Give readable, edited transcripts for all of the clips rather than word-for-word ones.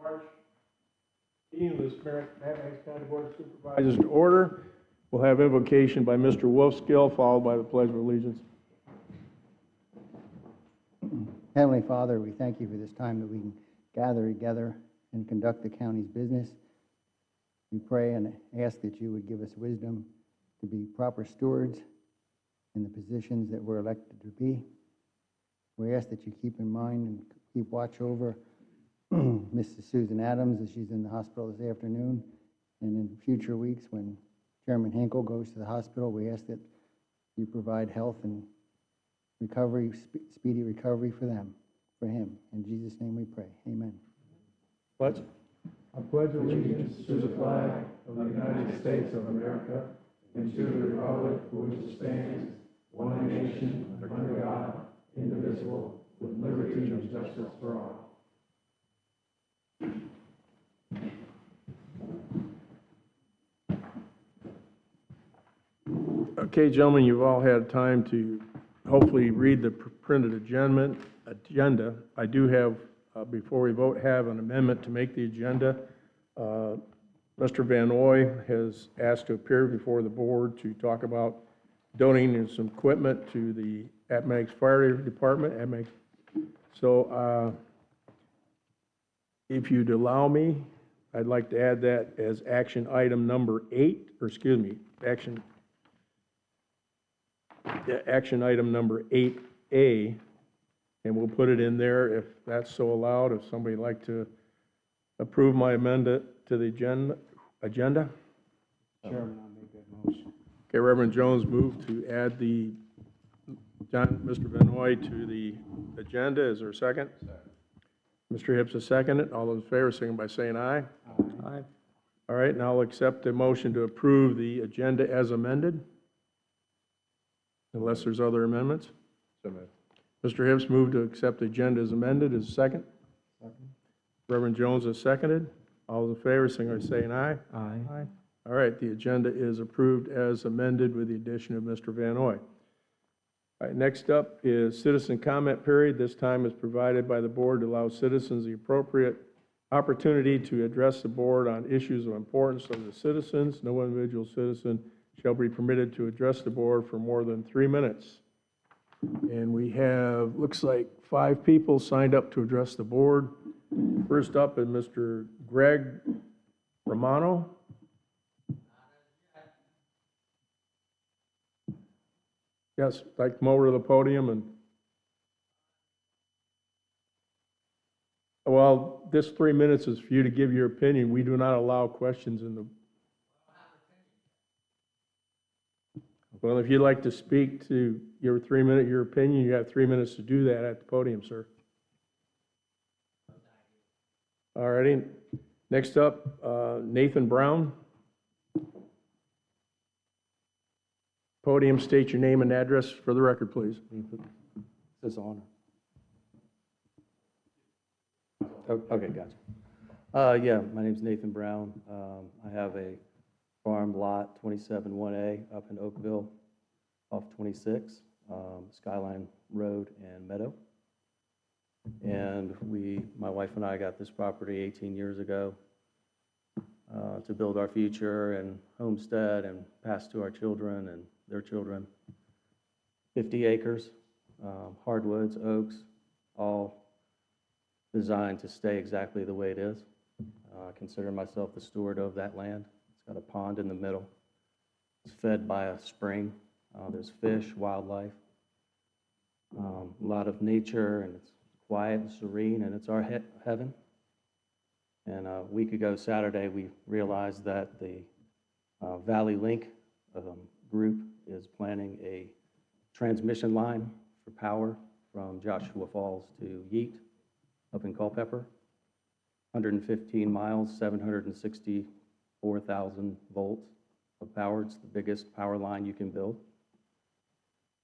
March meeting of this Appomattox County Board of Supervisors to order. We'll have invocation by Mr. Wolfskill, followed by the Pledge of Allegiance. Heavenly Father, we thank you for this time that we can gather together and conduct the county's business. We pray and ask that you would give us wisdom to be proper stewards in the positions that we're elected to be. We ask that you keep in mind and keep watch over Mrs. Susan Adams as she's in the hospital this afternoon, and in future weeks when Chairman Hinkle goes to the hospital, we ask that you provide health and recovery, speedy recovery for them, for him. In Jesus' name we pray. Amen. Pledge. I pledge allegiance to the flag of the United States of America and to the republic for which it stands, one nation, under God, indivisible, with liberty and justice for all. Okay, gentlemen, you've all had time to hopefully read the printed agenda. I do have, before we vote, have an amendment to make the agenda. Mr. Van Ooy has asked to appear before the board to talk about donating some equipment to the Appomattox Fire Department. So if you'd allow me, I'd like to add that as action item number 8, or excuse me, action item number 8A, and we'll put it in there if that's so allowed. If somebody'd like to approve my amendment to the agenda. Chairman, I'll make that motion. Okay, Reverend Jones moved to add Mr. Van Ooy to the agenda. Is there a second? Second. Mr. Hips has seconded. All those in favor, signify by saying aye. Aye. Aye. All right, now I'll accept the motion to approve the agenda as amended, unless there's other amendments. So moved. Mr. Hips moved to accept the agenda as amended. Is second? Second. Reverend Jones has seconded. All those in favor, signify by saying aye. Aye. Aye. All right, the agenda is approved as amended with the addition of Mr. Van Oy. All right, next up is citizen comment period. This time is provided by the board to allow citizens the appropriate opportunity to address the board on issues of importance to the citizens. No individual citizen shall be permitted to address the board for more than 3 minutes. And we have, looks like 5 people signed up to address the board. First up is Mr. Greg Romano. Yes, like come over to the podium and, well, this 3 minutes is for you to give your opinion. We do not allow questions in the. Well, if you'd like to speak to your 3 minute, your opinion, you have 3 minutes to do that at the podium, sir. All righty. Next up, Nathan Brown. Podium, state your name and address for the record, please. This on. Okay, gotcha. Yeah, my name's Nathan Brown. I have a farm lot 271A up in Oakville off 26, Skyline Road and Meadow. And my wife and I got this property 18 years ago to build our future and homestead and pass to our children and their children. 50 acres, hardwoods, oaks, all designed to stay exactly the way it is. I consider myself the steward of that land. It's got a pond in the middle. It's fed by a spring. There's fish, wildlife, a lot of nature, and it's quiet and serene, and it's our heaven. And a week ago, Saturday, we realized that the Valley Link group is planning a transmission line for power from Joshua Falls to Yeet up in Culpeper. 115 miles, 764,000 volts of power. It's the biggest power line you can build.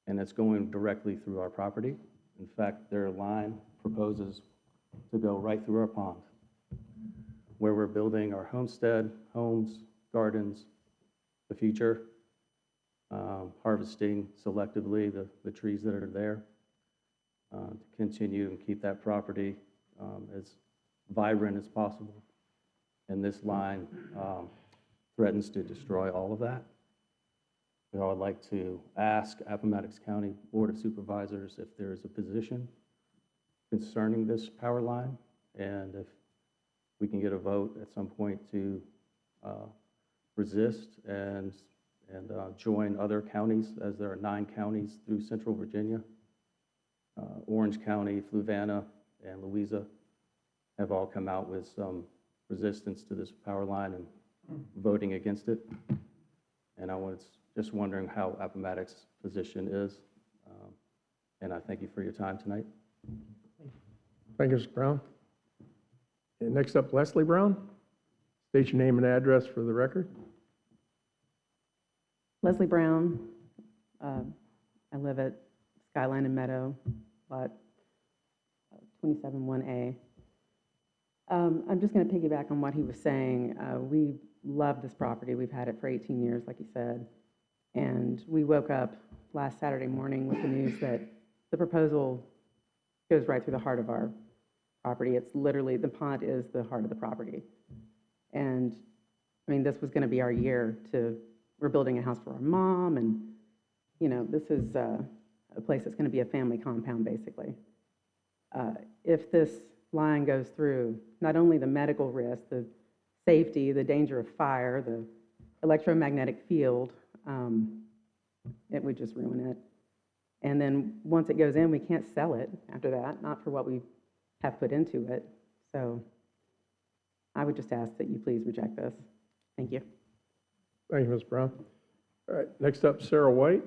And it's going directly through our property. In fact, their line proposes to go right through our pond, where we're building our homestead, homes, gardens, the future, harvesting selectively the trees that are there, to continue and keep that property as vibrant as possible. And this line threatens to destroy all of that. So I'd like to ask Appomattox County Board of Supervisors if there is a position concerning this power line, and if we can get a vote at some point to resist and join other counties, as there are 9 counties through Central Virginia. Orange County, Fluvanna, and Louisa have all come out with some resistance to this power line and voting against it. And I was just wondering how Appomattox' position is. And I thank you for your time tonight. Thank you, Mr. Brown. And next up, Leslie Brown. State your name and address for the record. Leslie Brown. I live at Skyline and Meadow, lot 271A. I'm just going to piggyback on what he was saying. We love this property. We've had it for 18 years, like he said. And we woke up last Saturday morning with the news that the proposal goes right through the heart of our property. It's literally, the pond is the heart of the property. And I mean, this was going to be our year we're building a house for our mom, and you know, this is a place that's going to be a family compound, basically. If this line goes through, not only the medical risk, the safety, the danger of fire, the electromagnetic field, it would just ruin it. And then once it goes in, we can't sell it after that, not for what we have put into it. So I would just ask that you please reject this. Thank you. Thank you, Ms. Brown. All right, next up, Sarah White.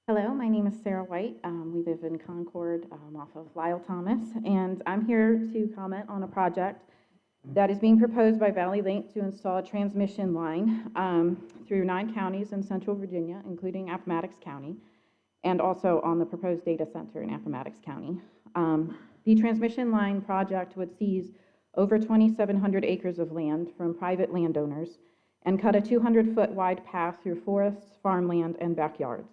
Hello, my name is Sarah White. We live in Concord off of Lyle Thomas, and I'm here to comment on a project that is being proposed by Valley Link to install a transmission line through 9 counties in central Virginia, including Appomattox County, and also on the proposed data center in Appomattox County. The transmission line project would seize over 2,700 acres of land from private landowners and cut a 200-foot wide path through forests, farmland, and backyards.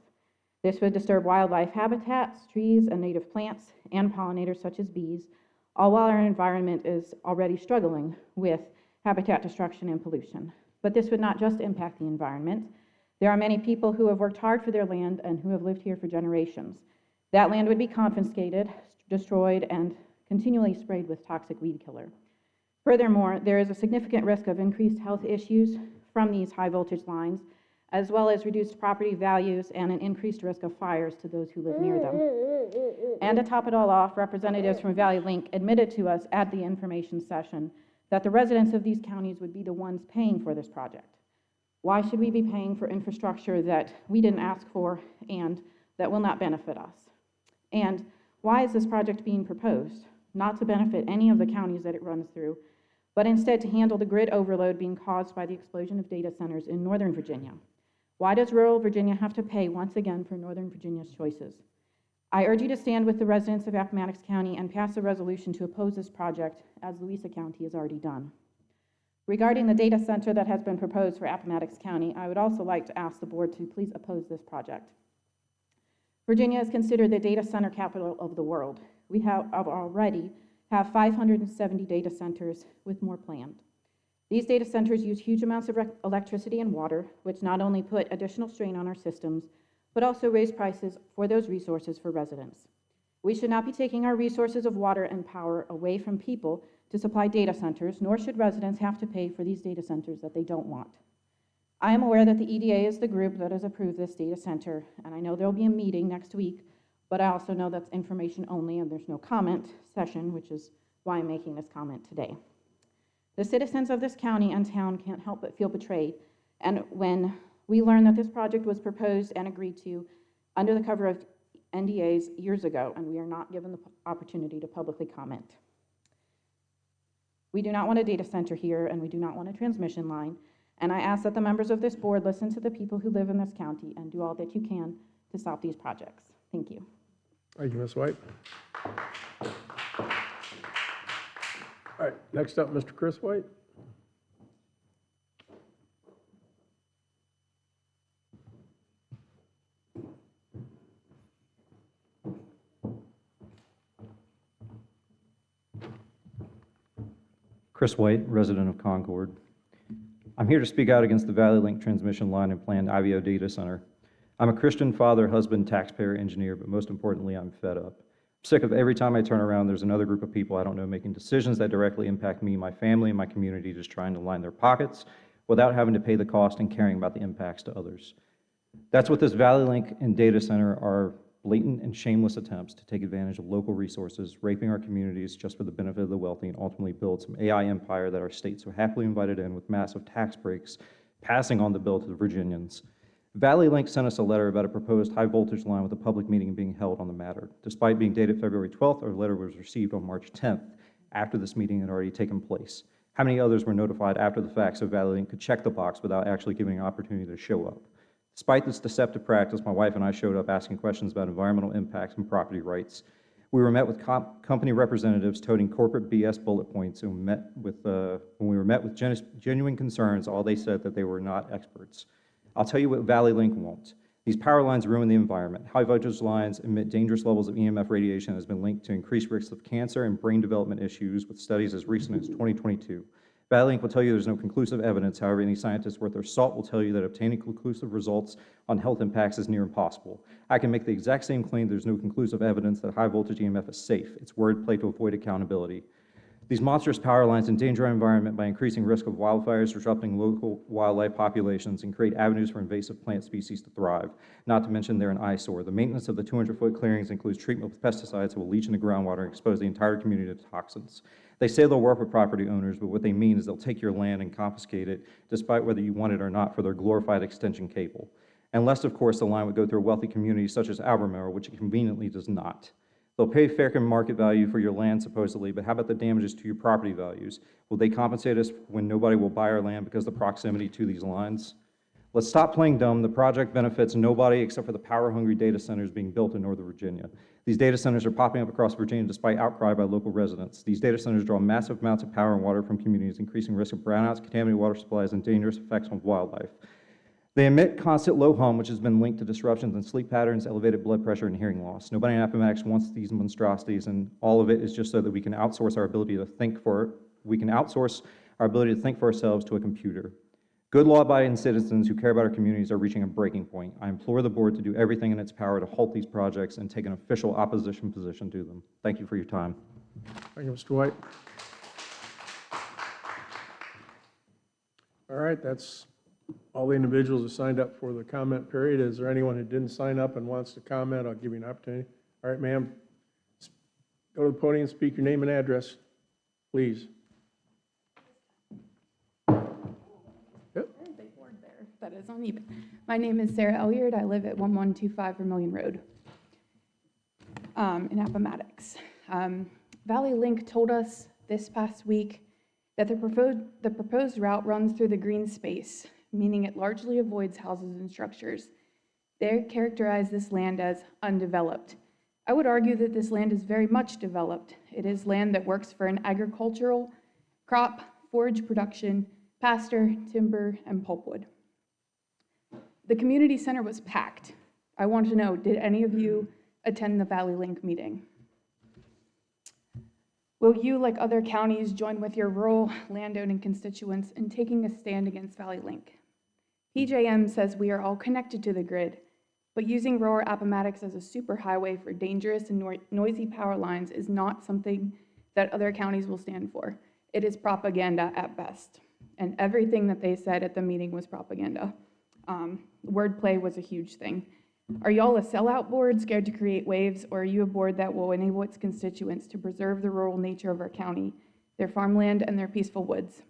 This would disturb wildlife habitats, trees, and native plants, and pollinators such as bees, all while our environment is already struggling with habitat destruction and pollution. But this would not just impact the environment. There are many people who have worked hard for their land and who have lived here for generations. That land would be confiscated, destroyed, and continually sprayed with toxic weed killer. Furthermore, there is a significant risk of increased health issues from these high voltage lines, as well as reduced property values and an increased risk of fires to those who live near them. And to top it all off, representatives from Valley Link admitted to us at the information session that the residents of these counties would be the ones paying for this project. Why should we be paying for infrastructure that we didn't ask for and that will not benefit us? And why is this project being proposed? Not to benefit any of the counties that it runs through, but instead to handle the grid overload being caused by the explosion of data centers in Northern Virginia. Why does rural Virginia have to pay once again for Northern Virginia's choices? I urge you to stand with the residents of Appomattox County and pass a resolution to oppose this project, as Louisa County has already done. Regarding the data center that has been proposed for Appomattox County, I would also like to ask the board to please oppose this project. Virginia is considered the data center capital of the world. We already have 570 data centers with more planned. These data centers use huge amounts of electricity and water, which not only put additional strain on our systems, but also raise prices for those resources for residents. We should not be taking our resources of water and power away from people to supply data centers, nor should residents have to pay for these data centers that they don't want. I am aware that the EDA is the group that has approved this data center, and I know there will be a meeting next week, but I also know that's information only and there's no comment session, which is why I'm making this comment today. The citizens of this county and town can't help but feel betrayed, and when we learned that this project was proposed and agreed to under the cover of NDAs years ago, and we are not given the opportunity to publicly comment. We do not want a data center here, and we do not want a transmission line, and I ask that the members of this board listen to the people who live in this county and do all that you can to stop these projects. Thank you. Thank you, Ms. White. All right, next up, Mr. Chris White. Chris White, resident of Concord. I'm here to speak out against the Valley Link transmission line and planned IVO data center. I'm a Christian father, husband, taxpayer, engineer, but most importantly, I'm fed up. I'm sick of every time I turn around, there's another group of people I don't know making decisions that directly impact me, my family, and my community, just trying to line their pockets without having to pay the cost and caring about the impacts to others. That's what this Valley Link and data center are: blatant and shameless attempts to take advantage of local resources, raping our communities just for the benefit of the wealthy, and ultimately build some AI empire that our state so happily invited in with massive tax breaks, passing on the bill to the Virginians. Valley Link sent us a letter about a proposed high voltage line with a public meeting being held on the matter. Despite being dated February 12th, our letter was received on March 10th, after this meeting had already taken place. How many others were notified after the fact so Valley Link could check the box without actually giving an opportunity to show up? Despite this deceptive practice, my wife and I showed up asking questions about environmental impacts and property rights. We were met with company representatives toting corporate BS bullet points, and when we were met with genuine concerns, all they said that they were not experts. I'll tell you what Valley Link won't. These power lines ruin the environment. High voltage lines emit dangerous levels of EMF radiation that has been linked to increased risks of cancer and brain development issues with studies as recent as 2022. Valley Link will tell you there's no conclusive evidence. However, any scientist worth their salt will tell you that obtaining conclusive results on health impacts is near impossible. I can make the exact same claim: there's no conclusive evidence that high voltage EMF is safe. It's wordplay to avoid accountability. These monstrous power lines endanger our environment by increasing risk of wildfires, disrupting local wildlife populations, and create avenues for invasive plant species to thrive. Not to mention they're an eyesore. The maintenance of the 200-foot clearings includes treatment with pesticides that will leach into groundwater and expose the entire community to toxins. They say they'll work with property owners, but what they mean is they'll take your land and confiscate it, despite whether you want it or not, for their glorified extension cable. Unless, of course, the line would go through a wealthy community such as Albemarle, which it conveniently does not. They'll pay fair market value for your land supposedly, but how about the damages to your property values? Will they compensate us when nobody will buy our land because of the proximity to these lines? Let's stop playing dumb. The project benefits nobody except for the power-hungry data centers being built in Northern Virginia. These data centers are popping up across Virginia despite outcry by local residents. These data centers draw massive amounts of power and water from communities, increasing risk of brownouts, contaminated water supplies, and dangerous effects on wildlife. They emit constant low hum, which has been linked to disruptions in sleep patterns, elevated blood pressure, and hearing loss. Nobody in Appomattox wants these monstrosities, and all of it is just so that we can outsource our ability to think for ourselves to a computer. Good law-abiding citizens who care about our communities are reaching a breaking point. I implore the board to do everything in its power to halt these projects and take an official opposition position to them. Thank you for your time. Thank you, Mr. White. All right, that's all the individuals who signed up for the comment period. Is there anyone who didn't sign up and wants to comment? I'll give you an opportunity. All right, ma'am, go to the podium, speak your name and address, please. That is uneven. My name is Sarah Elyard. I live at 1125 Vermillion Road in Appomattox. Valley Link told us this past week that the proposed route runs through the green space, meaning it largely avoids houses and structures. They characterize this land as undeveloped. I would argue that this land is very much developed. It is land that works for an agricultural, crop, forage production, pasture, timber, and pulpwood. The community center was packed. I want to know, did any of you attend the Valley Link meeting? Will you, like other counties, join with your rural landowning constituents in taking a stand against Valley Link? PJM says we are all connected to the grid, but using rural Appomattox as a superhighway for dangerous and noisy power lines is not something that other counties will stand for. It is propaganda at best, and everything that they said at the meeting was propaganda. Wordplay was a huge thing. Are y'all a sellout board scared to create waves, or are you a board that will enable its constituents to preserve the rural nature of our county, their farmland, and their peaceful woods?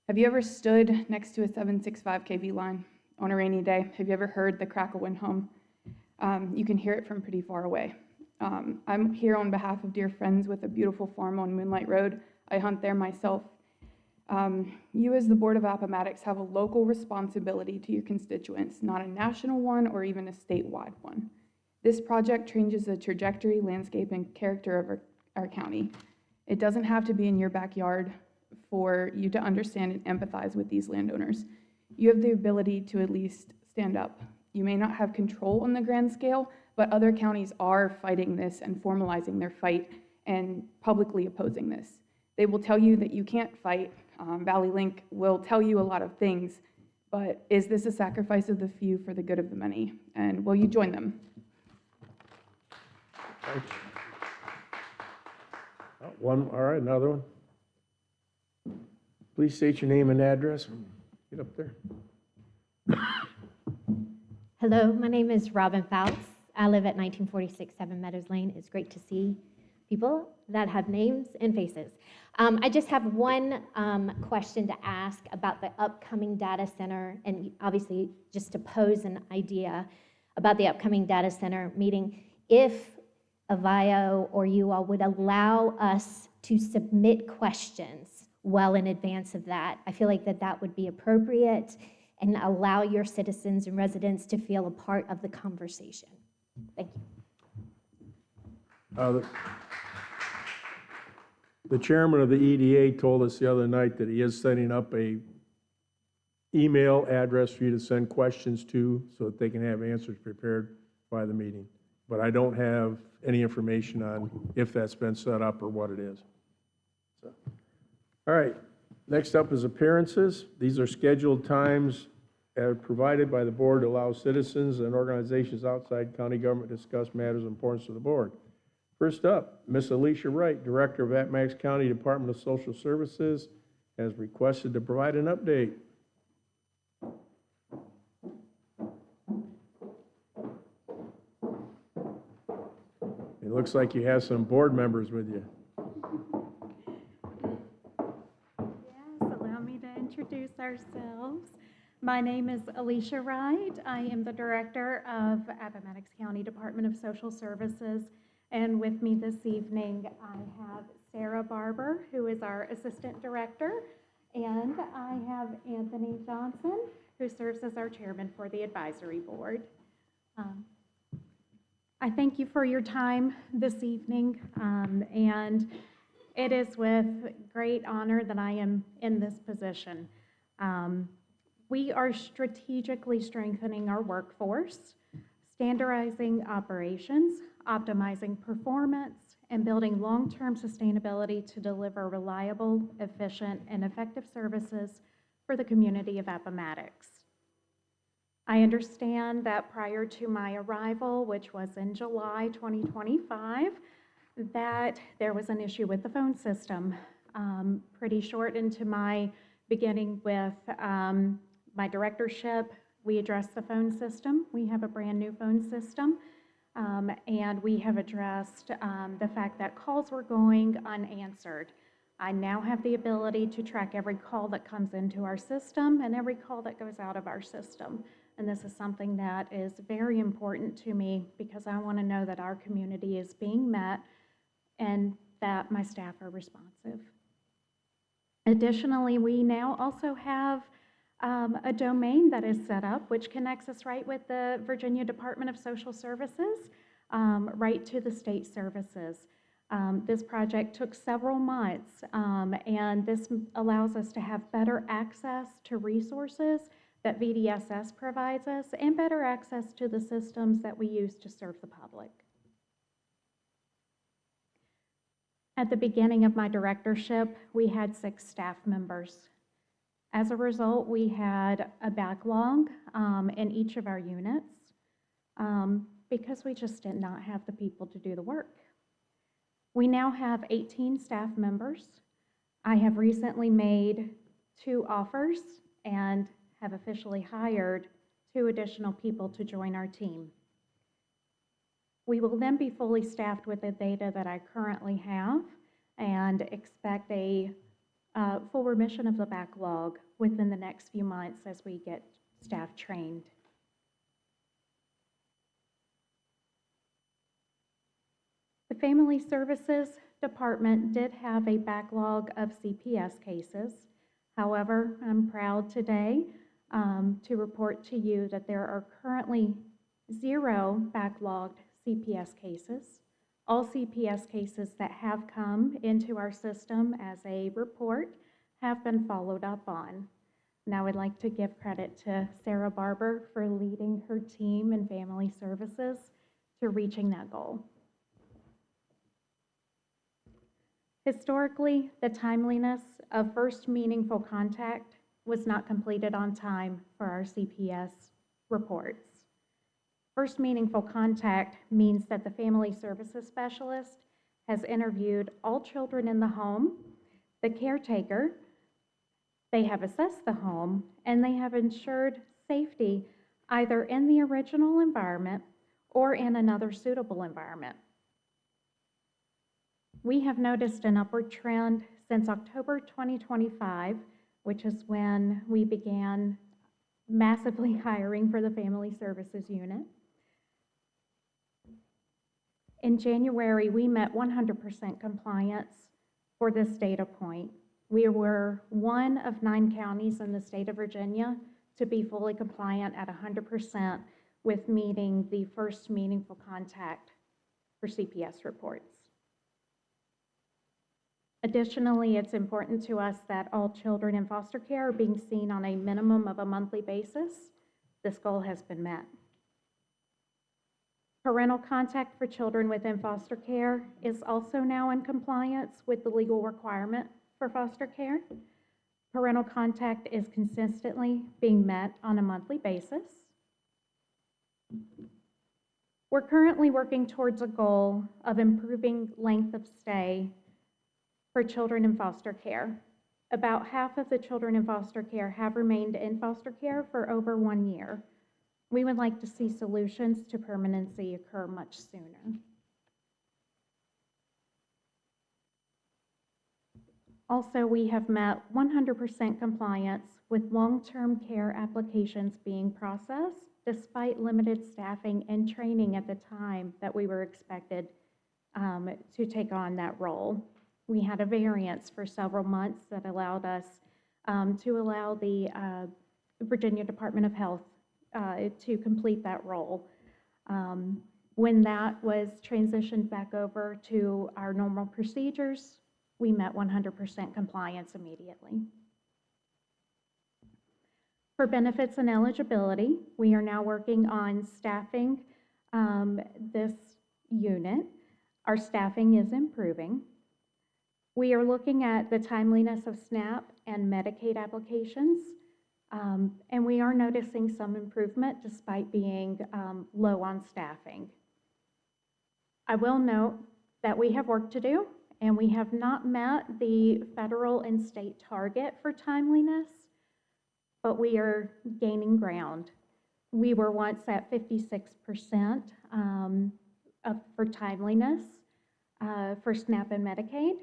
Have you ever stood next to a 765 kV line on a rainy day? Have you ever heard the crackle and hum? You can hear it from pretty far away. I'm here on behalf of dear friends with a beautiful farm on Moonlight Road. I hunt there myself. You as the Board of Appomattox have a local responsibility to your constituents, not a national one or even a statewide one. This project changes the trajectory, landscape, and character of our county. It doesn't have to be in your backyard for you to understand and empathize with these landowners. You have the ability to at least stand up. You may not have control on the grand scale, but other counties are fighting this and formalizing their fight and publicly opposing this. They will tell you that you can't fight. Valley Link will tell you a lot of things, but is this a sacrifice of the few for the good of the many? And will you join them? Thanks. All right, another one. Please state your name and address. Get up there. Hello, my name is Robin Fouts. I live at 1946 Seven Meadows Lane. It's great to see people that have names and faces. I just have one question to ask about the upcoming data center, and obviously just to pose an idea about the upcoming data center meeting. If Avio or you all would allow us to submit questions well in advance of that, I feel like that would be appropriate and allow your citizens and residents to feel a part of the conversation. Thank you. The chairman of the EDA told us the other night that he is setting up a email address for you to send questions to so that they can have answers prepared by the meeting. But I don't have any information on if that's been set up or what it is. So, all right, next up is appearances. These are scheduled times provided by the board to allow citizens and organizations outside county government to discuss matters of importance to the board. First up, Ms. Alicia Wright, Director of Appomattox County Department of Social Services, has requested to provide an update. It looks like you have some board members with you. Yes, allow me to introduce ourselves. My name is Alicia Wright. I am the Director of Appomattox County Department of Social Services. And with me this evening, I have Sarah Barber, who is our Assistant Director, and I have Anthony Johnson, who serves as our Chairman for the Advisory Board. I thank you for your time this evening, and it is with great honor that I am in this position. We are strategically strengthening our workforce, standardizing operations, optimizing performance, and building long-term sustainability to deliver reliable, efficient, and effective services for the community of Appomattox. I understand that prior to my arrival, which was in July 2025, that there was an issue with the phone system. Pretty short into my beginning with my directorship, we addressed the phone system. We have a brand new phone system, and we have addressed the fact that calls were going unanswered. I now have the ability to track every call that comes into our system and every call that goes out of our system. And this is something that is very important to me because I want to know that our community is being met and that my staff are responsive. Additionally, we now also have a domain that is set up, which connects us right with the Virginia Department of Social Services, right to the state services. This project took several months, and this allows us to have better access to resources that VDSS provides us and better access to the systems that we use to serve the public. At the beginning of my directorship, we had 6 staff members. As a result, we had a backlog in each of our units because we just did not have the people to do the work. We now have 18 staff members. I have recently made 2 offers and have officially hired 2 additional people to join our team. We will then be fully staffed with the data that I currently have and expect a full remission of the backlog within the next few months as we get staff trained. The Family Services Department did have a backlog of CPS cases. However, I'm proud today to report to you that there are currently 0 backlogged CPS cases. All CPS cases that have come into our system as a report have been followed up on. And I would like to give credit to Sarah Barber for leading her team in Family Services to reaching that goal. Historically, the timeliness of first meaningful contact was not completed on time for our CPS reports. First meaningful contact means that the family services specialist has interviewed all children in the home, the caretaker, they have assessed the home, and they have ensured safety either in the original environment or in another suitable environment. We have noticed an upward trend since October 2025, which is when we began massively hiring for the Family Services Unit. In January, we met 100% compliance for this data point. We were one of 9 counties in the state of Virginia to be fully compliant at 100% with meeting the first meaningful contact for CPS reports. Additionally, it's important to us that all children in foster care are being seen on a minimum of a monthly basis. This goal has been met. Parental contact for children within foster care is also now in compliance with the legal requirement for foster care. Parental contact is consistently being met on a monthly basis. We're currently working towards a goal of improving length of stay for children in foster care. About half of the children in foster care have remained in foster care for over 1 year. We would like to see solutions to permanency occur much sooner. Also, we have met 100% compliance with long-term care applications being processed despite limited staffing and training at the time that we were expected to take on that role. We had a variance for several months that allowed us to allow the Virginia Department of Health to complete that role. When that was transitioned back over to our normal procedures, we met 100% compliance immediately. For benefits and eligibility, we are now working on staffing this unit. Our staffing is improving. We are looking at the timeliness of SNAP and Medicaid applications, and we are noticing some improvement despite being low on staffing. I will note that we have work to do, and we have not met the federal and state target for timeliness, but we are gaining ground. We were once at 56% for timeliness for SNAP and Medicaid,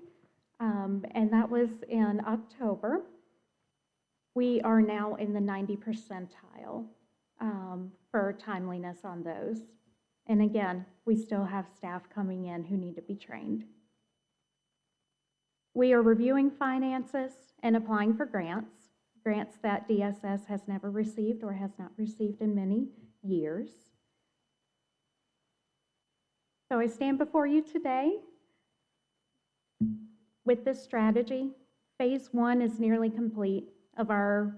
and that was in October. We are now in the 90 percentile for timeliness on those. And again, we still have staff coming in who need to be trained. We are reviewing finances and applying for grants that DSS has never received or has not received in many years. So I stand before you today with this strategy. Phase 1 is nearly complete of our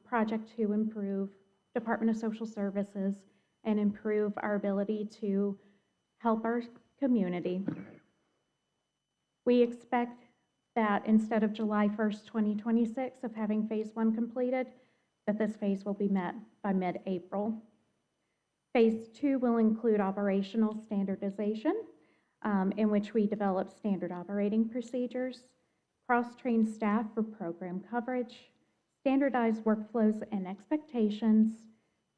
project to improve Department of Social Services and improve our ability to help our community. We expect that instead of July 1st, 2026, of having phase 1 completed, that this phase will be met by mid-April. Phase 2 will include operational standardization, in which we develop standard operating procedures, cross-train staff for program coverage, standardize workflows and expectations,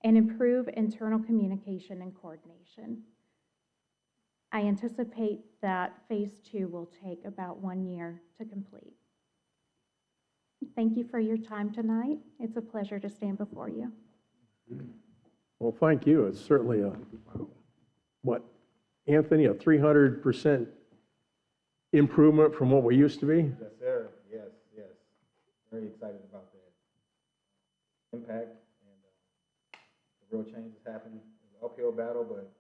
and improve internal communication and coordination. I anticipate that phase 2 will take about 1 year to complete. Thank you for your time tonight. It's a pleasure to stand before you. Well, thank you. It's certainly Anthony, a 300% improvement from what we used to be? Yes, sir. Yes. Very excited about that impact, and the real change has happened. It's an uphill battle, but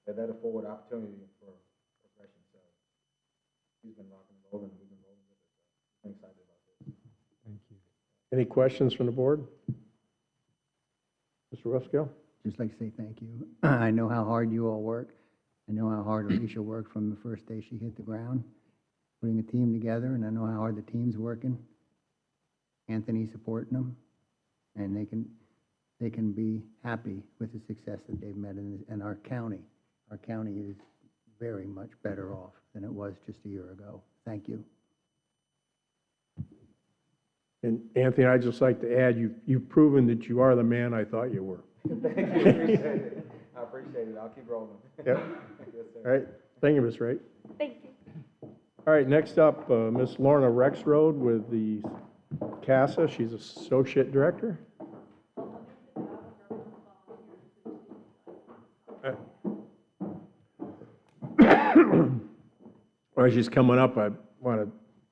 that afford opportunity for progression. So he's been rocking and rolling, and we've been rolling with it. So I'm excited about this. Thank you. Any questions from the board? Mr. Ruskell? Just like to say thank you. I know how hard you all work. I know how hard Alicia worked from the first day she hit the ground, putting a team together, and I know how hard the team's working. Anthony's supporting them, and they can be happy with the success that they've met in our county. Our county is very much better off than it was just a year ago. Thank you. And Anthony, I'd just like to add, you've proven that you are the man I thought you were. Thank you. Appreciate it. I appreciate it. I'll keep rolling. Yep. Yes, sir. All right. Thank you, Ms. Wright. Thank you. All right, next up, Ms. Lorna Rexroad with the CASA. She's Associate Director. While she's coming up, I want to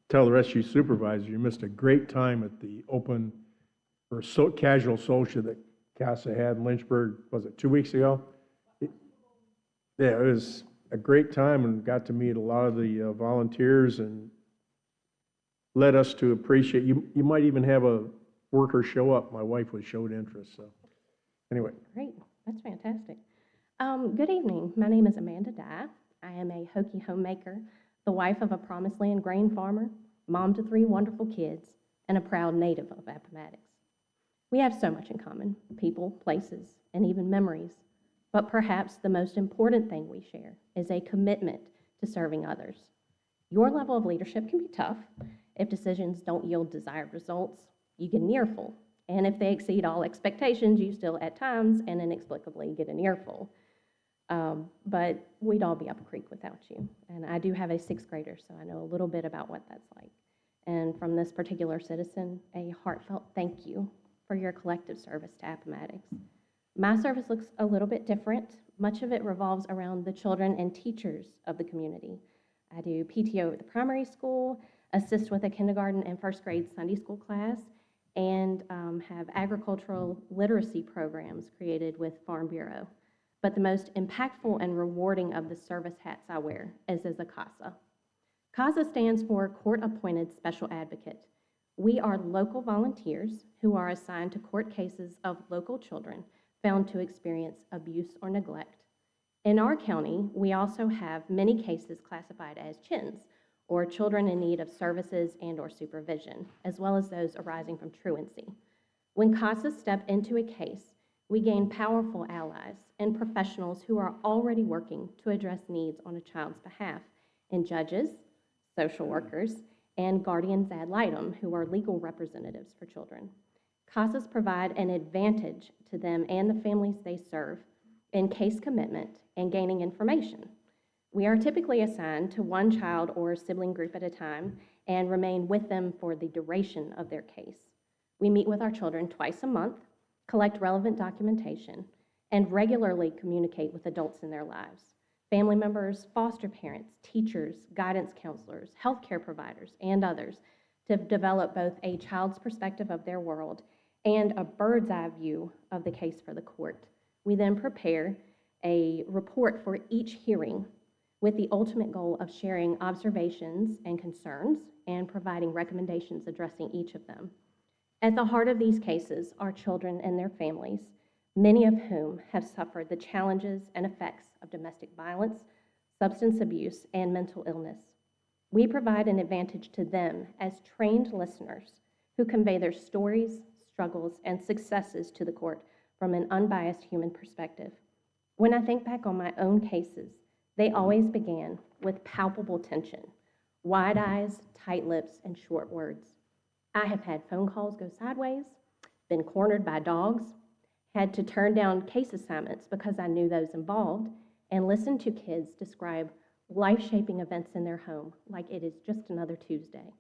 tell the rest of you supervisors, you missed a great time at the open or casual social that CASA had in Lynchburg, was it 2 weeks ago? Yeah, it was a great time and got to meet a lot of the volunteers and led us to appreciate, you might even have a worker show up. My wife showed interest, so anyway. Great, that's fantastic. Good evening, my name is Amanda Dye. I am a Hokie homemaker, the wife of a promised land grain farmer, mom to 3 wonderful kids, and a proud native of Appomattox. We have so much in common, people, places, and even memories. But perhaps the most important thing we share is a commitment to serving others. Your level of leadership can be tough. If decisions don't yield desired results, you get an earful. And if they exceed all expectations, you still at times and inexplicably get an earful. But we'd all be up a creek without you. And I do have a 6th grader, so I know a little bit about what that's like. And from this particular citizen, a heartfelt thank you for your collective service to Appomattox. My service looks a little bit different. Much of it revolves around the children and teachers of the community. I do PTO at the primary school, assist with a kindergarten and first grade Sunday school class, and have agricultural literacy programs created with Farm Bureau. But the most impactful and rewarding of the service hats I wear is as a CASA. CASA stands for Court Appointed Special Advocate. We are local volunteers who are assigned to court cases of local children found to experience abuse or neglect. In our county, we also have many cases classified as CHINs, or children in need of services and/or supervision, as well as those arising from truancy. When CASAs step into a case, we gain powerful allies and professionals who are already working to address needs on a child's behalf in judges, social workers, and guardians ad litem, who are legal representatives for children. CASAs provide an advantage to them and the families they serve in case commitment and gaining information. We are typically assigned to one child or sibling group at a time and remain with them for the duration of their case. We meet with our children twice a month, collect relevant documentation, and regularly communicate with adults in their lives. Family members, foster parents, teachers, guidance counselors, healthcare providers, and others to develop both a child's perspective of their world and a bird's eye view of the case for the court. We then prepare a report for each hearing with the ultimate goal of sharing observations and concerns and providing recommendations addressing each of them. At the heart of these cases are children and their families, many of whom have suffered the challenges and effects of domestic violence, substance abuse, and mental illness. We provide an advantage to them as trained listeners who convey their stories, struggles, and successes to the court from an unbiased human perspective. When I think back on my own cases, they always began with palpable tension, wide eyes, tight lips, and short words. I have had phone calls go sideways, been cornered by dogs, had to turn down case assignments because I knew those involved, and listened to kids describe life-shaping events in their home like it is just another Tuesday.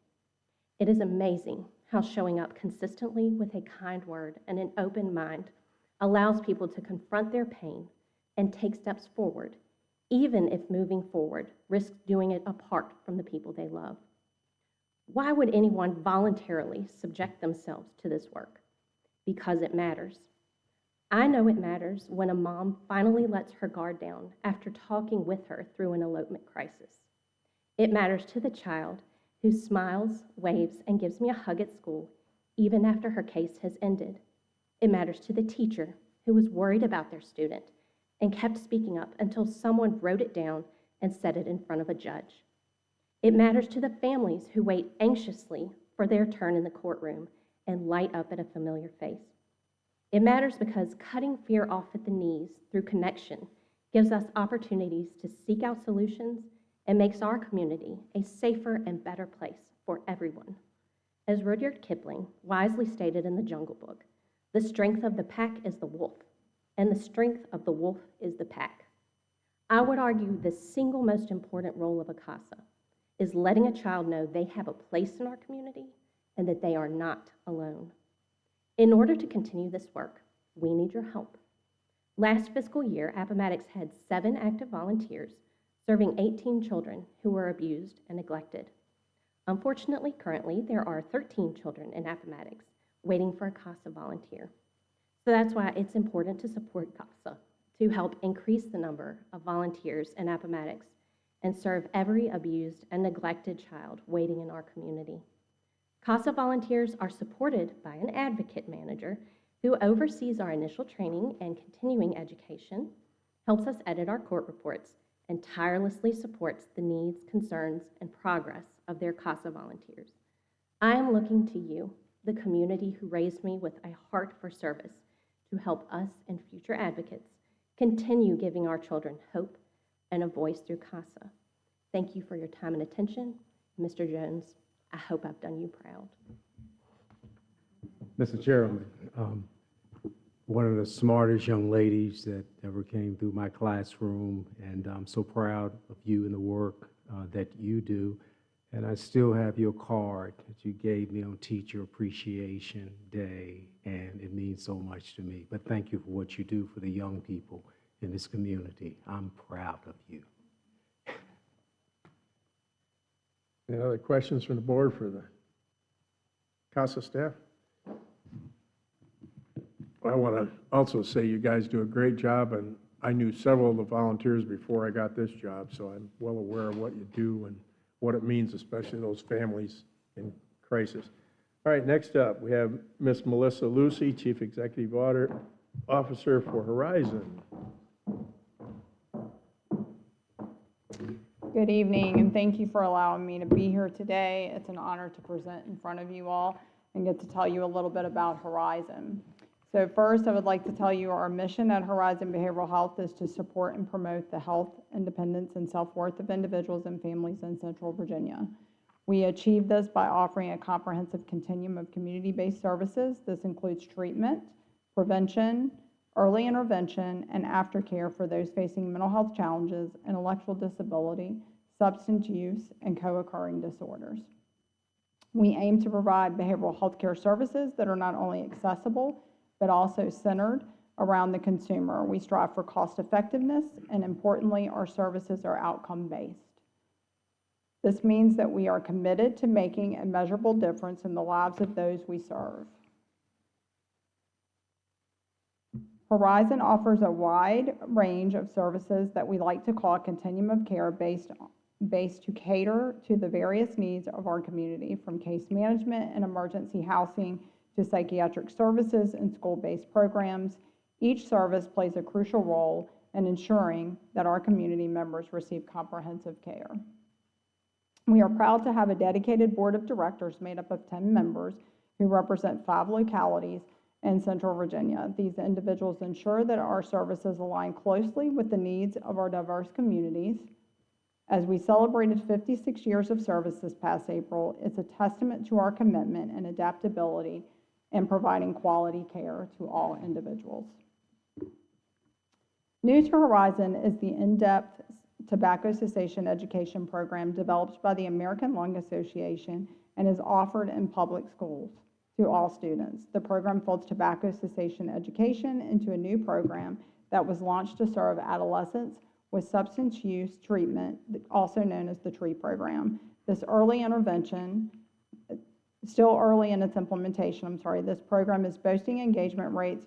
It is amazing how showing up consistently with a kind word and an open mind allows people to confront their pain and take steps forward, even if moving forward risks doing it apart from the people they love. Why would anyone voluntarily subject themselves to this work? Because it matters. I know it matters when a mom finally lets her guard down after talking with her through an elopement crisis. It matters to the child who smiles, waves, and gives me a hug at school, even after her case has ended. It matters to the teacher who was worried about their student and kept speaking up until someone wrote it down and said it in front of a judge. It matters to the families who wait anxiously for their turn in the courtroom and light up at a familiar face. It matters because cutting fear off at the knees through connection gives us opportunities to seek out solutions and makes our community a safer and better place for everyone. As Rudyard Kipling wisely stated in the Jungle Book, the strength of the pack is the wolf, and the strength of the wolf is the pack. I would argue the single most important role of a CASA is letting a child know they have a place in our community and that they are not alone. In order to continue this work, we need your help. Last fiscal year, Appomattox had 7 active volunteers serving 18 children who were abused and neglected. Unfortunately, currently, there are 13 children in Appomattox waiting for a CASA volunteer. So that's why it's important to support CASA to help increase the number of volunteers in Appomattox and serve every abused and neglected child waiting in our community. CASA volunteers are supported by an advocate manager who oversees our initial training and continuing education, helps us edit our court reports, and tirelessly supports the needs, concerns, and progress of their CASA volunteers. I am looking to you, the community who raised me with a heart for service, to help us and future advocates continue giving our children hope and a voice through CASA. Thank you for your time and attention. Mr. Jones, I hope I've done you proud. Mr. Chairman, one of the smartest young ladies that ever came through my classroom, and I'm so proud of you and the work that you do. And I still have your card that you gave me on Teacher Appreciation Day, and it means so much to me. But thank you for what you do for the young people in this community. I'm proud of you. Any other questions from the board for the CASA staff? I want to also say you guys do a great job, and I knew several of the volunteers before I got this job, so I'm well aware of what you do and what it means, especially those families in crisis. All right, next up, we have Miss Melissa Lucy, Chief Executive Officer for Horizon. Good evening, and thank you for allowing me to be here today. It's an honor to present in front of you all and get to tell you a little bit about Horizon. So first, I would like to tell you our mission at Horizon Behavioral Health is to support and promote the health, independence, and self-worth of individuals and families in Central Virginia. We achieve this by offering a comprehensive continuum of community-based services. This includes treatment, prevention, early intervention, and aftercare for those facing mental health challenges, intellectual disability, substance use, and co-occurring disorders. We aim to provide behavioral health care services that are not only accessible, but also centered around the consumer. We strive for cost effectiveness, and importantly, our services are outcome-based. This means that we are committed to making a measurable difference in the lives of those we serve. Horizon offers a wide range of services that we like to call a continuum of care based to cater to the various needs of our community, from case management and emergency housing to psychiatric services and school-based programs. Each service plays a crucial role in ensuring that our community members receive comprehensive care. We are proud to have a dedicated board of directors made up of 10 members who represent 5 localities in Central Virginia. These individuals ensure that our services align closely with the needs of our diverse communities. As we celebrated 56 years of service this past April, it's a testament to our commitment and adaptability in providing quality care to all individuals. New to Horizon is the in-depth tobacco cessation education program developed by the American Lung Association and is offered in public schools to all students. The program folds tobacco cessation education into a new program that was launched to serve adolescents with substance use treatment, also known as the TREE program. This early intervention, still early in its implementation, this program is boasting engagement rates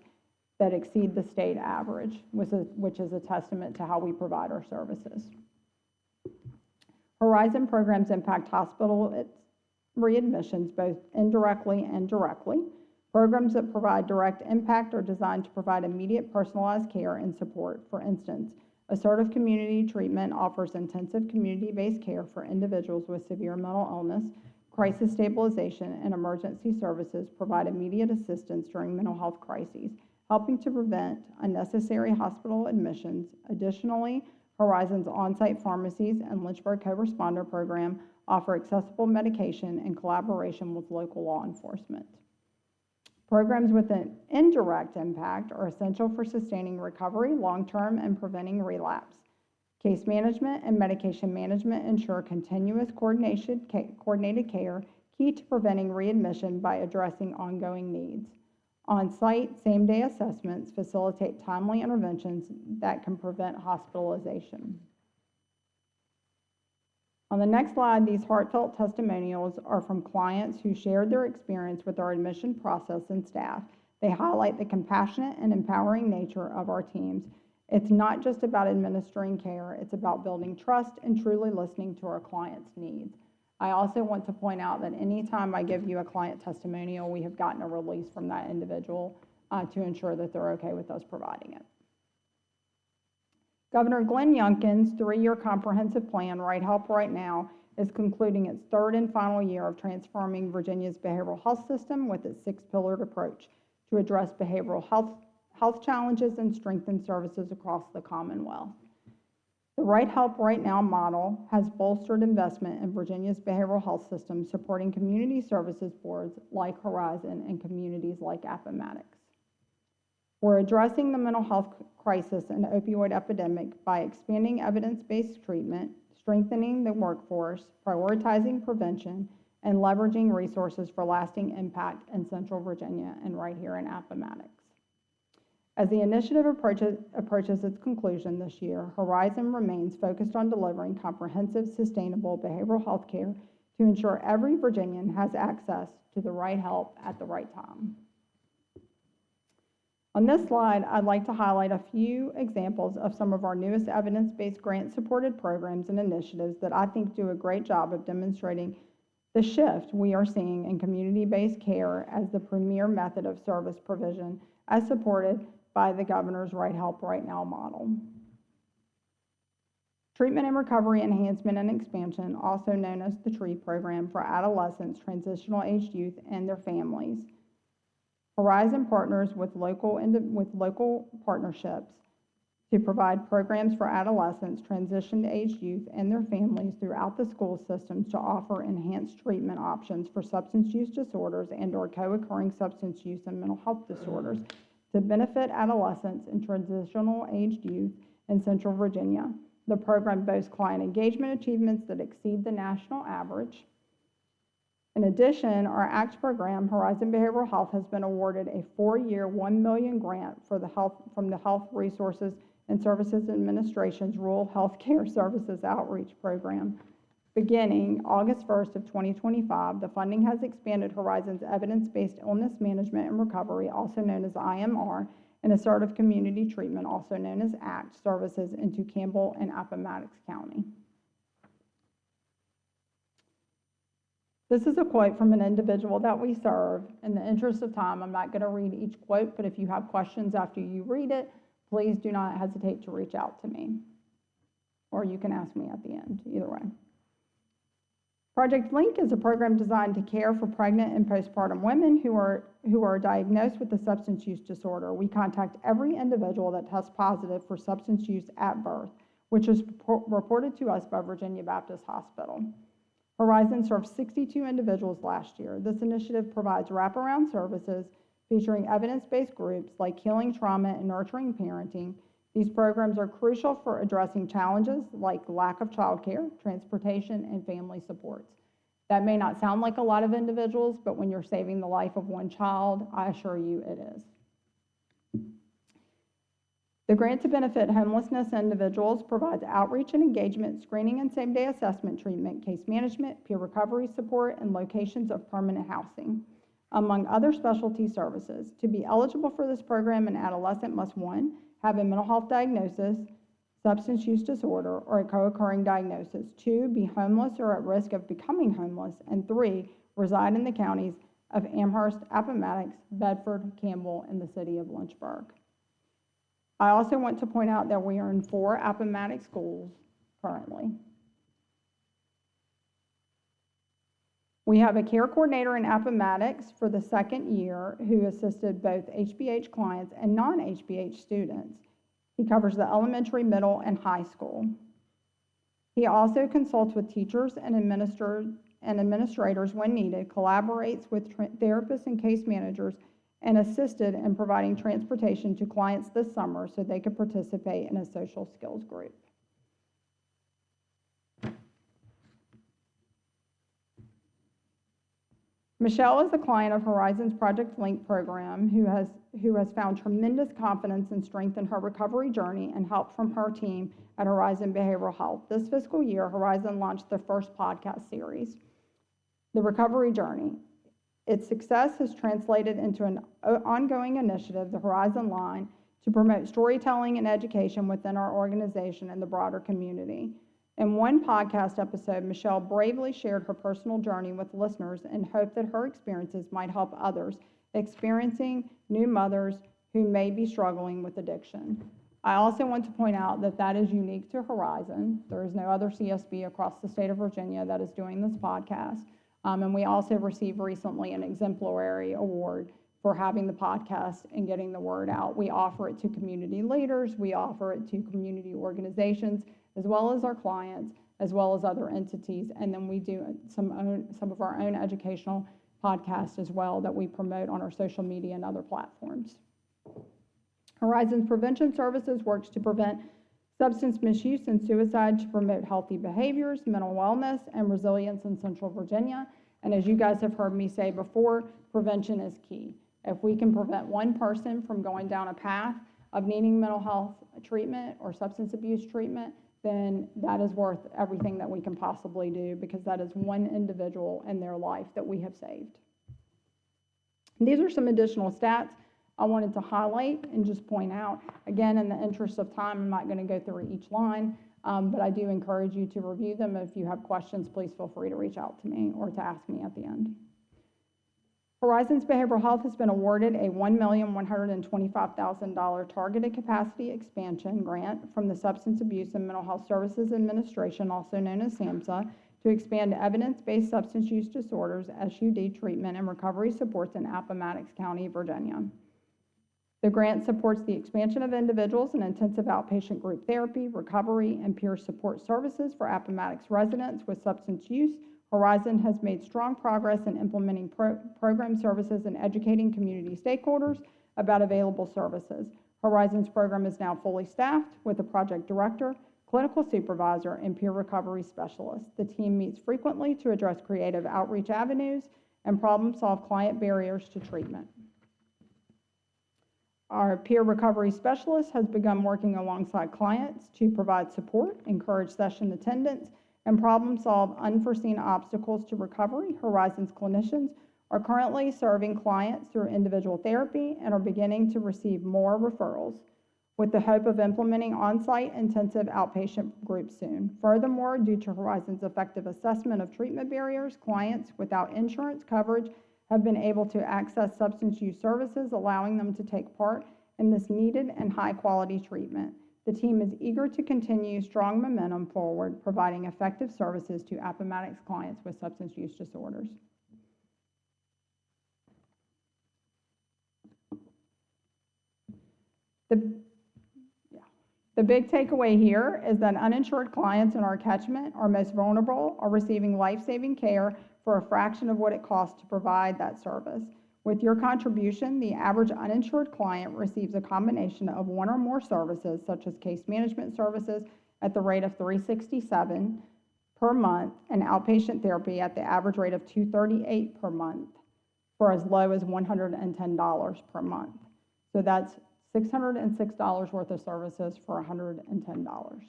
that exceed the state average, which is a testament to how we provide our services. Horizon programs impact hospital readmissions both indirectly and directly. Programs that provide direct impact are designed to provide immediate personalized care and support. For instance, assertive community treatment offers intensive community-based care for individuals with severe mental illness. Crisis stabilization and emergency services provide immediate assistance during mental health crises, helping to prevent unnecessary hospital admissions. Additionally, Horizon's on-site pharmacies and Lynchburg Co-Responder program offer accessible medication in collaboration with local law enforcement. Programs with an indirect impact are essential for sustaining recovery long-term and preventing relapse. Case management and medication management ensure continuous coordinated care, key to preventing readmission by addressing ongoing needs. On-site, same-day assessments facilitate timely interventions that can prevent hospitalization. On the next slide, these heartfelt testimonials are from clients who shared their experience with our admission process and staff. They highlight the compassionate and empowering nature of our teams. It's not just about administering care, it's about building trust and truly listening to our clients' needs. I also want to point out that anytime I give you a client testimonial, we have gotten a release from that individual to ensure that they're okay with us providing it. Governor Glenn Youngkin's 3-year comprehensive plan, Right Help Right Now, is concluding its 3rd and final year of transforming Virginia's behavioral health system with its 6-pillared approach to address behavioral health challenges and strengthen services across the Commonwealth. The Right Help Right Now model has bolstered investment in Virginia's behavioral health system, supporting community services boards like Horizon and communities like Appomattox. We're addressing the mental health crisis and opioid epidemic by expanding evidence-based treatment, strengthening the workforce, prioritizing prevention, and leveraging resources for lasting impact in Central Virginia and right here in Appomattox. As the initiative approaches its conclusion this year, Horizon remains focused on delivering comprehensive, sustainable behavioral health care to ensure every Virginian has access to the right help at the right time. On this slide, I'd like to highlight a few examples of some of our newest evidence-based grant-supported programs and initiatives that I think do a great job of demonstrating the shift we are seeing in community-based care as the premier method of service provision, as supported by the governor's Right Help Right Now model. Treatment and Recovery Enhancement and Expansion, also known as the TREE program for adolescents, transitional aged youth, and their families. Horizon partners with local partnerships to provide programs for adolescents, transitioned aged youth, and their families throughout the school systems to offer enhanced treatment options for substance use disorders and/or co-occurring substance use and mental health disorders to benefit adolescents and transitional aged youth in Central Virginia. The program boasts client engagement achievements that exceed the national average. In addition, our ACT program, Horizon Behavioral Health, has been awarded a 4-year, $1 million grant from the Health Resources and Services Administration's Rural Health Care Services Outreach Program. Beginning August 1st of 2025, the funding has expanded Horizon's evidence-based illness management and recovery, also known as IMR, and assertive community treatment, also known as ACT, services into Campbell and Appomattox County. This is a quote from an individual that we serve. In the interest of time, I'm not going to read each quote, but if you have questions after you read it, please do not hesitate to reach out to me, or you can ask me at the end, either way. Project Link is a program designed to care for pregnant and postpartum women who are diagnosed with a substance use disorder. We contact every individual that tests positive for substance use at birth, which is reported to us by Virginia Baptist Hospital. Horizon served 62 individuals last year. This initiative provides wraparound services featuring evidence-based groups like Healing Trauma and Nurturing Parenting. These programs are crucial for addressing challenges like lack of childcare, transportation, and family supports. That may not sound like a lot of individuals, but when you're saving the life of one child, I assure you it is. The Grant to Benefit Homelessness Individuals provides outreach and engagement, screening and same-day assessment treatment, case management, peer recovery support, and locations of permanent housing, among other specialty services. To be eligible for this program, an adolescent must, 1, have a mental health diagnosis, substance use disorder, or a co-occurring diagnosis, 2, be homeless or at risk of becoming homeless, and 3, reside in the counties of Amherst, Appomattox, Bedford, Campbell, and the city of Lynchburg. I also want to point out that we are in 4 Appomattox schools currently. We have a care coordinator in Appomattox for the 2nd year who assisted both HBH clients and non-HBH students. He covers the elementary, middle, and high school. He also consults with teachers and administrators when needed, collaborates with therapists and case managers, and assisted in providing transportation to clients this summer so they could participate in a social skills group. Michelle is a client of Horizon's Project Link program who has found tremendous confidence and strength in her recovery journey and help from her team at Horizon Behavioral Health. This fiscal year, Horizon launched their first podcast series, The Recovery Journey. Its success has translated into an ongoing initiative, the Horizon Line, to promote storytelling and education within our organization and the broader community. In one podcast episode, Michelle bravely shared her personal journey with listeners and hoped that her experiences might help others experiencing new mothers who may be struggling with addiction. I also want to point out that that is unique to Horizon. There is no other CSB across the state of Virginia that is doing this podcast. And we also received recently an exemplary award for having the podcast and getting the word out. We offer it to community leaders, we offer it to community organizations, as well as our clients, as well as other entities. And then we do some of our own educational podcasts as well that we promote on our social media and other platforms. Horizon's Prevention Services works to prevent substance misuse and suicide to promote healthy behaviors, mental wellness, and resilience in Central Virginia. And as you guys have heard me say before, prevention is key. If we can prevent one person from going down a path of needing mental health treatment or substance abuse treatment, then that is worth everything that we can possibly do, because that is one individual in their life that we have saved. These are some additional stats I wanted to highlight and just point out. Again, in the interest of time, I'm not going to go through each line, but I do encourage you to review them. If you have questions, please feel free to reach out to me or to ask me at the end. Horizons Behavioral Health has been awarded a $1,125,000 targeted capacity expansion grant from the Substance Abuse and Mental Health Services Administration, also known as SAMHSA, to expand evidence-based substance use disorders, SUD, treatment and recovery supports in Appomattox County, Virginia. The grant supports the expansion of individuals in intensive outpatient group therapy, recovery, and peer support services for Appomattox residents with substance use. Horizon has made strong progress in implementing program services and educating community stakeholders about available services. Horizon's program is now fully staffed with a project director, clinical supervisor, and peer recovery specialist. The team meets frequently to address creative outreach avenues and problem-solve client barriers to treatment. Our peer recovery specialist has begun working alongside clients to provide support, encourage session attendance, and problem-solve unforeseen obstacles to recovery. Horizons clinicians are currently serving clients through individual therapy and are beginning to receive more referrals, with the hope of implementing on-site intensive outpatient groups soon. Furthermore, due to Horizons' effective assessment of treatment barriers, clients without insurance coverage have been able to access substance use services, allowing them to take part in this needed and high-quality treatment. The team is eager to continue strong momentum forward, providing effective services to Appomattox clients with substance use disorders. The big takeaway here is that uninsured clients in our catchment are most vulnerable, are receiving life-saving care for a fraction of what it costs to provide that service. With your contribution, the average uninsured client receives a combination of one or more services, such as case management services at the rate of $367 per month and outpatient therapy at the average rate of $238 per month for as low as $110 per month. So that's $606 worth of services for $110.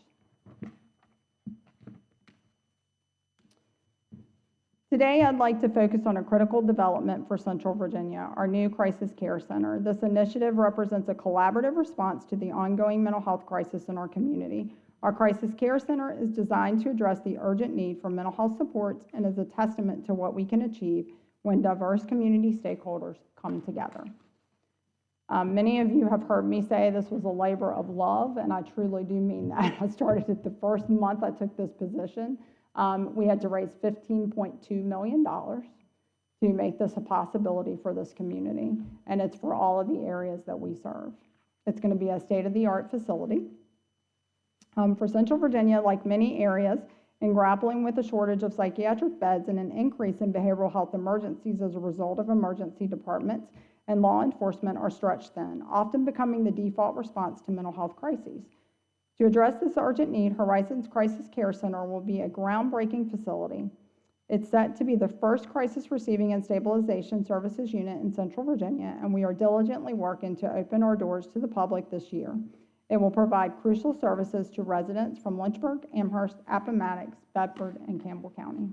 Today, I'd like to focus on a critical development for Central Virginia, our new Crisis Care Center. This initiative represents a collaborative response to the ongoing mental health crisis in our community. Our Crisis Care Center is designed to address the urgent need for mental health supports and is a testament to what we can achieve when diverse community stakeholders come together. Many of you have heard me say this was a labor of love, and I truly do mean that. I started it the first month I took this position. We had to raise $15.2 million to make this a possibility for this community, and it's for all of the areas that we serve. It's going to be a state-of-the-art facility. For Central Virginia, like many areas, in grappling with a shortage of psychiatric beds and an increase in behavioral health emergencies as a result of emergency departments and law enforcement are stretched thin, often becoming the default response to mental health crises. To address this urgent need, Horizons Crisis Care Center will be a groundbreaking facility. It's set to be the first crisis receiving and stabilization services unit in Central Virginia, and we are diligently working to open our doors to the public this year. It will provide crucial services to residents from Lynchburg, Amherst, Appomattox, Bedford, and Campbell County.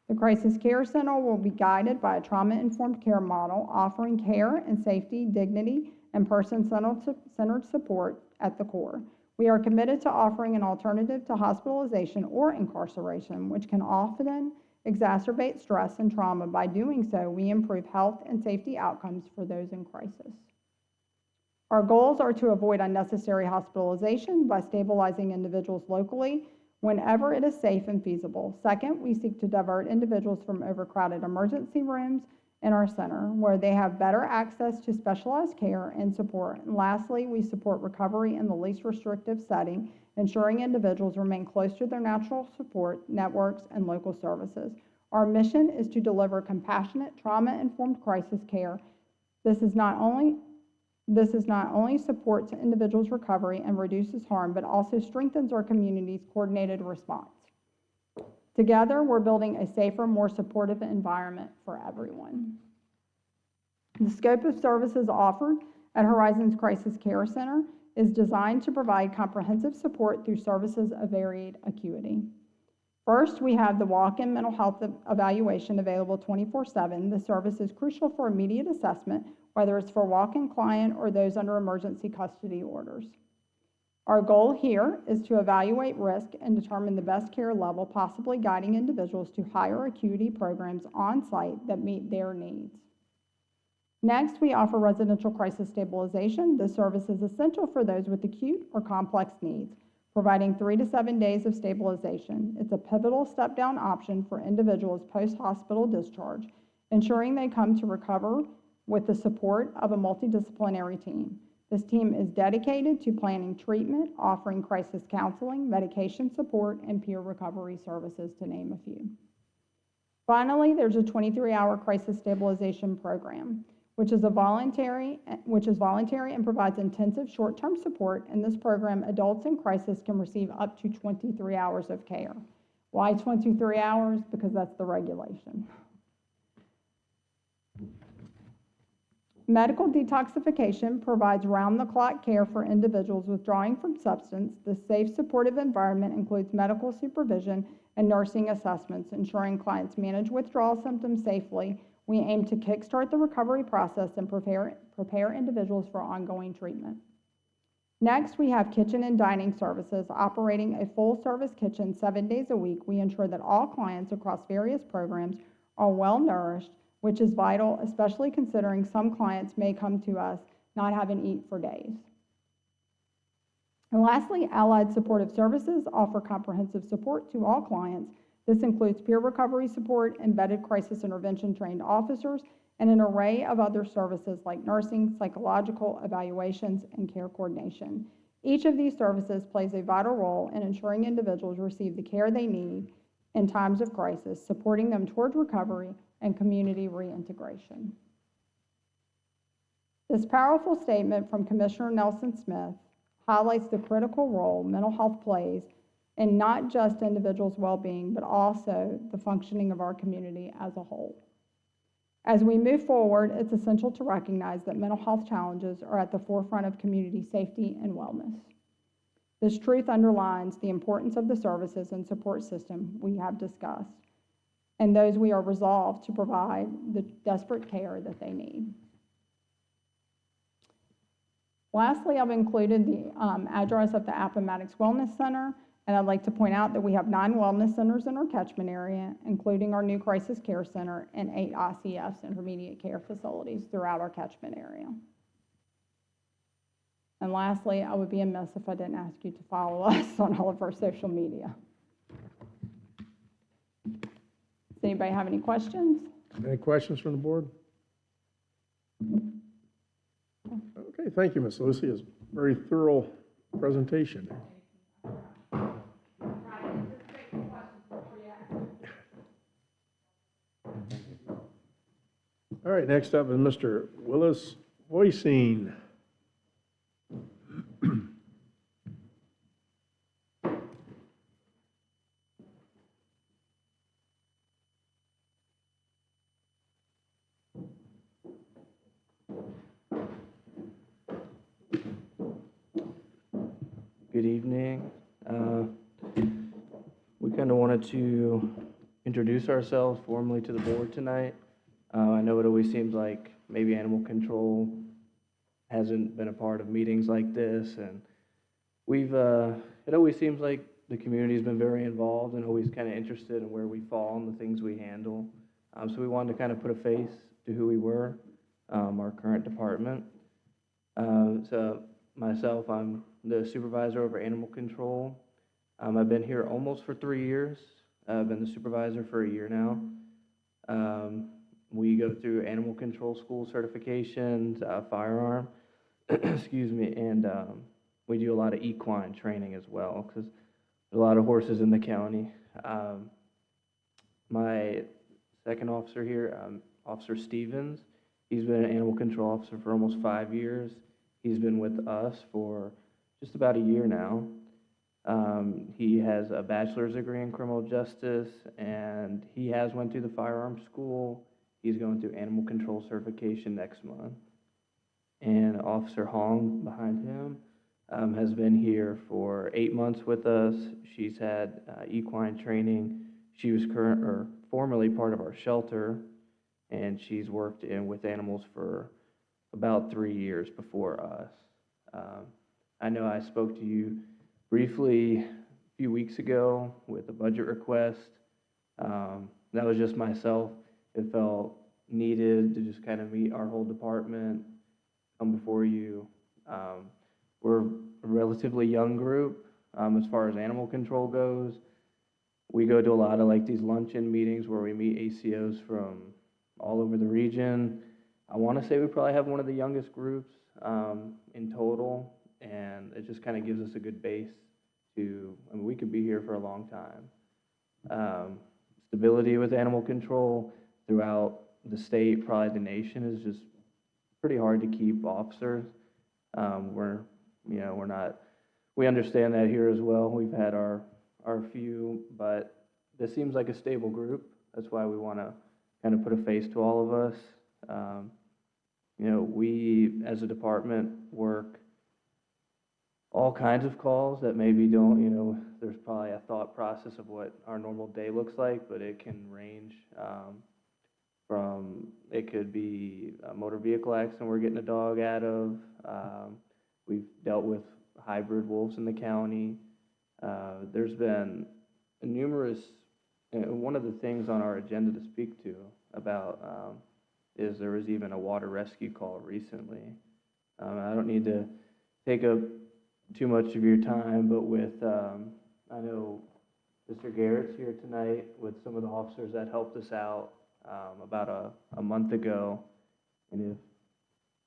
The Crisis Care Center will be guided by a trauma-informed care model, offering care and safety, dignity, and person-centered support at the core. We are committed to offering an alternative to hospitalization or incarceration, which can often exacerbate stress and trauma. By doing so, we improve health and safety outcomes for those in crisis. Our goals are to avoid unnecessary hospitalization by stabilizing individuals locally whenever it is safe and feasible. Second, we seek to divert individuals from overcrowded emergency rooms in our center, where they have better access to specialized care and support. And lastly, we support recovery in the least restrictive setting, ensuring individuals remain close to their natural support networks and local services. Our mission is to deliver compassionate, trauma-informed crisis care. This is not only supports individuals' recovery and reduces harm, but also strengthens our community's coordinated response. Together, we're building a safer, more supportive environment for everyone. The scope of services offered at Horizons Crisis Care Center is designed to provide comprehensive support through services of varied acuity. First, we have the walk-in mental health evaluation available 24/7. The service is crucial for immediate assessment, whether it's for a walk-in client or those under emergency custody orders. Our goal here is to evaluate risk and determine the best care level, possibly guiding individuals to higher acuity programs on site that meet their needs. Next, we offer residential crisis stabilization. This service is essential for those with acute or complex needs, providing 3 to 7 days of stabilization. It's a pivotal step-down option for individuals post-hospital discharge, ensuring they come to recover with the support of a multidisciplinary team. This team is dedicated to planning treatment, offering crisis counseling, medication support, and peer recovery services, to name a few. Finally, there's a 23-hour crisis stabilization program, which is voluntary and provides intensive short-term support. In this program, adults in crisis can receive up to 23 hours of care. Why 23 hours? Because that's the regulation. Medical detoxification provides round-the-clock care for individuals withdrawing from substance. This safe, supportive environment includes medical supervision and nursing assessments, ensuring clients manage withdrawal symptoms safely. We aim to kickstart the recovery process and prepare individuals for ongoing treatment. Next, we have kitchen and dining services. Operating a full-service kitchen 7 days a week, we ensure that all clients across various programs are well-nourished, which is vital, especially considering some clients may come to us not having eaten for days. And lastly, allied supportive services offer comprehensive support to all clients. This includes peer recovery support, embedded crisis intervention trained officers, and an array of other services like nursing, psychological evaluations, and care coordination. Each of these services plays a vital role in ensuring individuals receive the care they need in times of crisis, supporting them toward recovery and community reintegration. This powerful statement from Commissioner Nelson Smith highlights the critical role mental health plays in not just individuals' well-being, but also the functioning of our community as a whole. As we move forward, it's essential to recognize that mental health challenges are at the forefront of community safety and wellness. This truth underlines the importance of the services and support system we have discussed, and those we are resolved to provide the desperate care that they need. Lastly, I've included the address of the Appomattox Wellness Center, and I'd like to point out that we have 9 wellness centers in our catchment area, including our new crisis care center and 8 ICFs, intermediate care facilities, throughout our catchment area. And lastly, I would be amiss if I didn't ask you to follow us on all of our social media. Does anybody have any questions? Any questions from the board? Okay, thank you, Ms. Lucy. It's a very thorough presentation. All right, next up is Mr. Willis Voicing. Good evening. We kind of wanted to introduce ourselves formally to the board tonight. I know it always seems like maybe animal control hasn't been a part of meetings like this, and it always seems like the community's been very involved and always kind of interested in where we fall and the things we handle. So we wanted to kind of put a face to who we were, our current department. So myself, I'm the supervisor over animal control. I've been here almost for 3 years. I've been the supervisor for a year now. We go through animal control school certifications, firearm, excuse me, and we do a lot of equine training as well because there's a lot of horses in the county. My second officer here, Officer Stevens, he's been an animal control officer for almost 5 years. He's been with us for just about a year now. He has a bachelor's degree in criminal justice, and he has went through the firearms school. He's going through animal control certification next month. And Officer Hong behind him has been here for 8 months with us. She's had equine training. She was formerly part of our shelter, and she's worked with animals for about 3 years before us. I know I spoke to you briefly a few weeks ago with a budget request. That was just myself. It felt needed to just kind of meet our whole department, come before you. We're a relatively young group as far as animal control goes. We go to a lot of like these luncheon meetings where we meet ACOs from all over the region. I want to say we probably have one of the youngest groups in total, and it just kind of gives us a good base to, I mean, we could be here for a long time. Stability with animal control throughout the state, probably the nation, is just pretty hard to keep officers. We're not, we understand that here as well. We've had our few, but this seems like a stable group. That's why we want to kind of put a face to all of us. We as a department work all kinds of calls that maybe don't, there's probably a thought process of what our normal day looks like, but it can range from, it could be a motor vehicle accident we're getting a dog out of. We've dealt with hybrid wolves in the county. There's been numerous, one of the things on our agenda to speak to about is there was even a water rescue call recently. I don't need to take up too much of your time, but with, I know Mr. Garrett's here tonight with some of the officers that helped us out about a month ago. And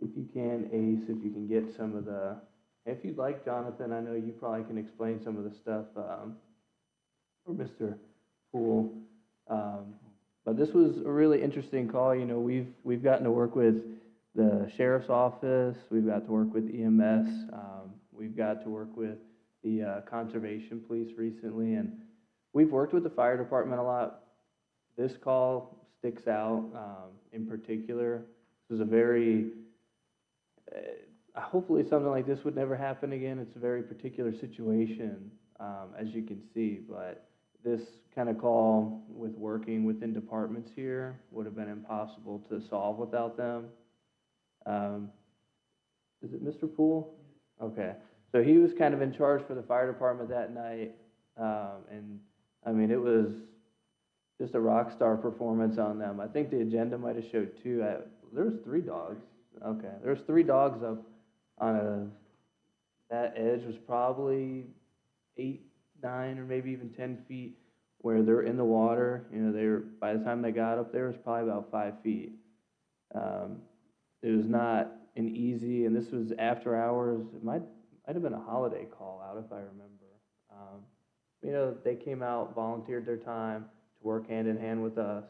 if you can, Ace, if you can get some of the, if you'd like, Jonathan, I know you probably can explain some of the stuff, or Mr. Poole. But this was a really interesting call. We've gotten to work with the sheriff's office. We've got to work with EMS. We've got to work with the conservation police recently, and we've worked with the fire department a lot. This call sticks out in particular. This was a very, hopefully something like this would never happen again. It's a very particular situation, as you can see, but this kind of call with working within departments here would have been impossible to solve without them. Is it Mr. Poole? Okay. So he was kind of in charge for the fire department that night. And I mean, it was just a rock star performance on them. I think the agenda might have showed two. There was 3 dogs. Okay. There was 3 dogs up on that edge was probably 8, 9, or maybe even 10 feet where they're in the water. By the time they got up there, it was probably about 5 feet. It was not an easy, and this was after hours. It might have been a holiday call out, if I remember. They came out, volunteered their time to work hand in hand with us.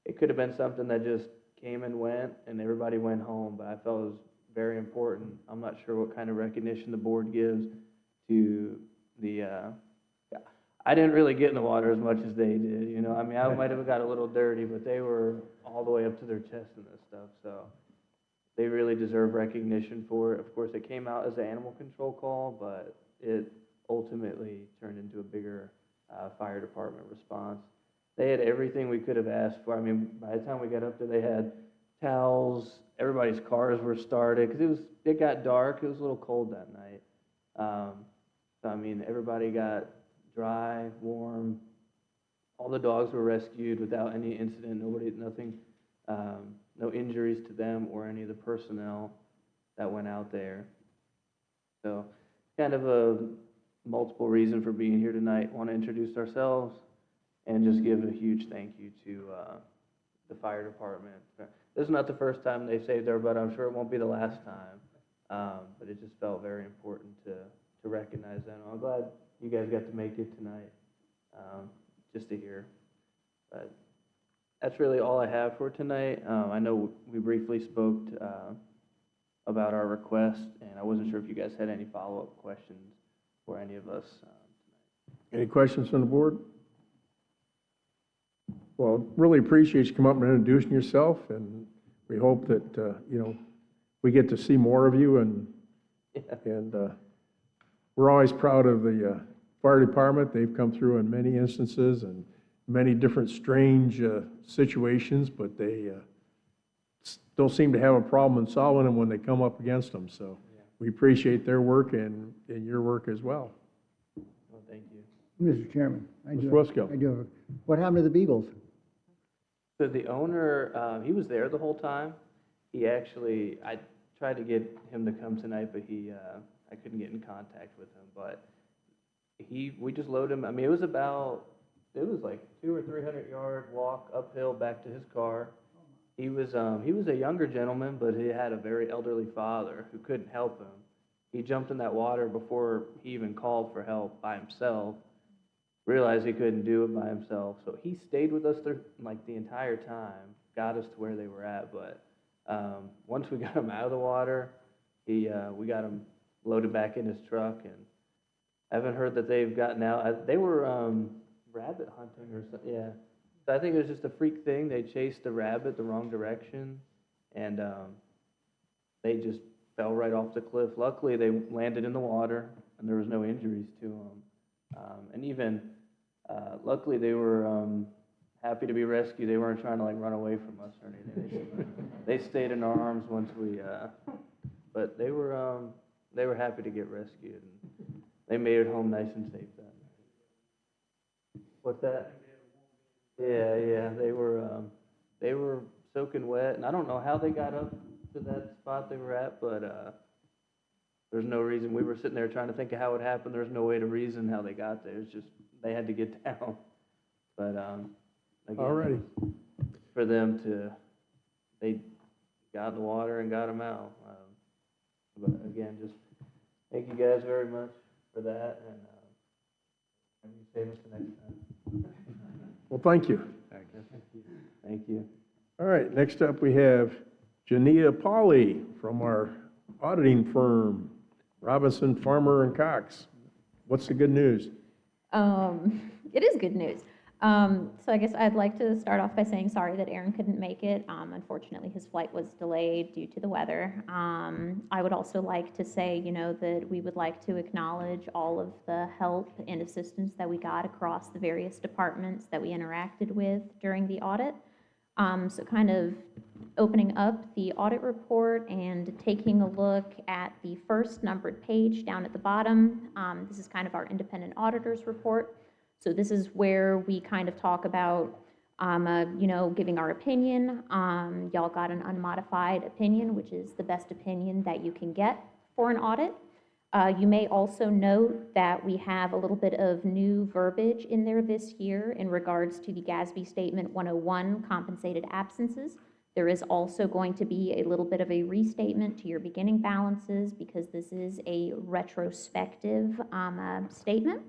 It could have been something that just came and went, and everybody went home, but I felt it was very important. I'm not sure what kind of recognition the board gives to the, I didn't really get in the water as much as they did, I mean, I might have got a little dirty, but they were all the way up to their chest in this stuff, so they really deserve recognition for it. Of course, it came out as an animal control call, but it ultimately turned into a bigger fire department response. They had everything we could have asked for. I mean, by the time we got up there, they had towels. Everybody's cars were started because it got dark. It was a little cold that night. So I mean, everybody got dry, warm. All the dogs were rescued without any incident. No injuries to them or any of the personnel that went out there. So kind of a multiple reason for being here tonight. Want to introduce ourselves and just give a huge thank you to the fire department. This is not the first time they saved our butt. I'm sure it won't be the last time, but it just felt very important to recognize them. I'm glad you guys got to make it tonight, just to hear. But that's really all I have for tonight. I know we briefly spoke about our request, and I wasn't sure if you guys had any follow-up questions for any of us tonight. Any questions from the board? Well, really appreciate you coming up and introducing yourself, and we hope that, we get to see more of you, and we're always proud of the fire department. They've come through in many instances and many different strange situations, but they don't seem to have a problem in solving them when they come up against them. So we appreciate their work and your work as well. Well, thank you. Mr. Chairman, Mr. Wisco. What happened to the Beagles? So the owner, he was there the whole time. He actually, I tried to get him to come tonight, but I couldn't get in contact with him. But we just loaded him. I mean, it was like 200 or 300-yard walk uphill back to his car. He was a younger gentleman, but he had a very elderly father who couldn't help him. He jumped in that water before he even called for help by himself. Realized he couldn't do it by himself, so he stayed with us through like the entire time, got us to where they were at. But once we got him out of the water, we got him loaded back in his truck, and I haven't heard that they've gotten out. They were rabbit hunting or something. Yeah, so I think it was just a freak thing. They chased the rabbit the wrong direction, and they just fell right off the cliff. Luckily, they landed in the water, and there was no injuries to them. And even luckily, they were happy to be rescued. They weren't trying to like run away from us or anything. They stayed in our arms once we. But they were happy to get rescued, and they made it home nice and safe that night. What's that? Yeah. They were soaking wet, and I don't know how they got up to that spot they were at, but there's no reason. We were sitting there trying to think of how it happened. There's no way to reason how they got there. It's just they had to get down. But again, Alrighty. for them they got in the water and got them out. But again, just thank you guys very much for that, and you save us the next time. Well, thank you. Thank you. All right, next up we have Jania Pauley from our auditing firm, Robinson, Farmer, and Cox. What's the good news? It is good news. So I guess I'd like to start off by saying sorry that Aaron couldn't make it. Unfortunately, his flight was delayed due to the weather. I would also like to say, that we would like to acknowledge all of the help and assistance that we got across the various departments that we interacted with during the audit. So kind of opening up the audit report and taking a look at the first numbered page down at the bottom. This is kind of our independent auditor's report. So this is where we kind of talk about, giving our opinion. Y'all got an unmodified opinion, which is the best opinion that you can get for an audit. You may also note that we have a little bit of new verbiage in there this year in regards to the GASB Statement 101, compensated absences. There is also going to be a little bit of a restatement to your beginning balances because this is a retrospective statement.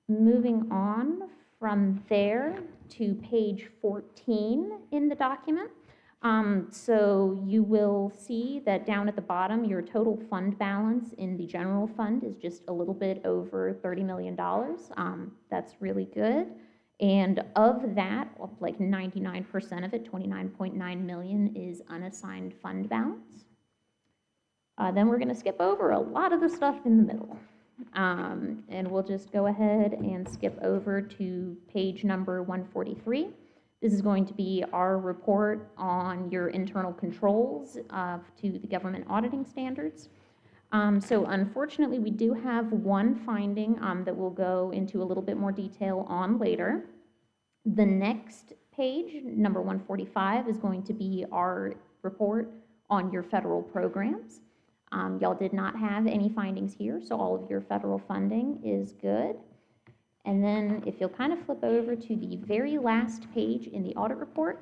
Moving on from there to page 14 in the document. So you will see that down at the bottom, your total fund balance in the general fund is just a little bit over $30 million. That's really good. And of that, like 99% of it, 29.9 million, is unassigned fund balance. Then we're going to skip over a lot of the stuff in the middle. And we'll just go ahead and skip over to page number 143. This is going to be our report on your internal controls to the government auditing standards. So unfortunately, we do have one finding that we'll go into a little bit more detail on later. The next page, number 145, is going to be our report on your federal programs. Y'all did not have any findings here, so all of your federal funding is good. And then if you'll kind of flip over to the very last page in the audit report,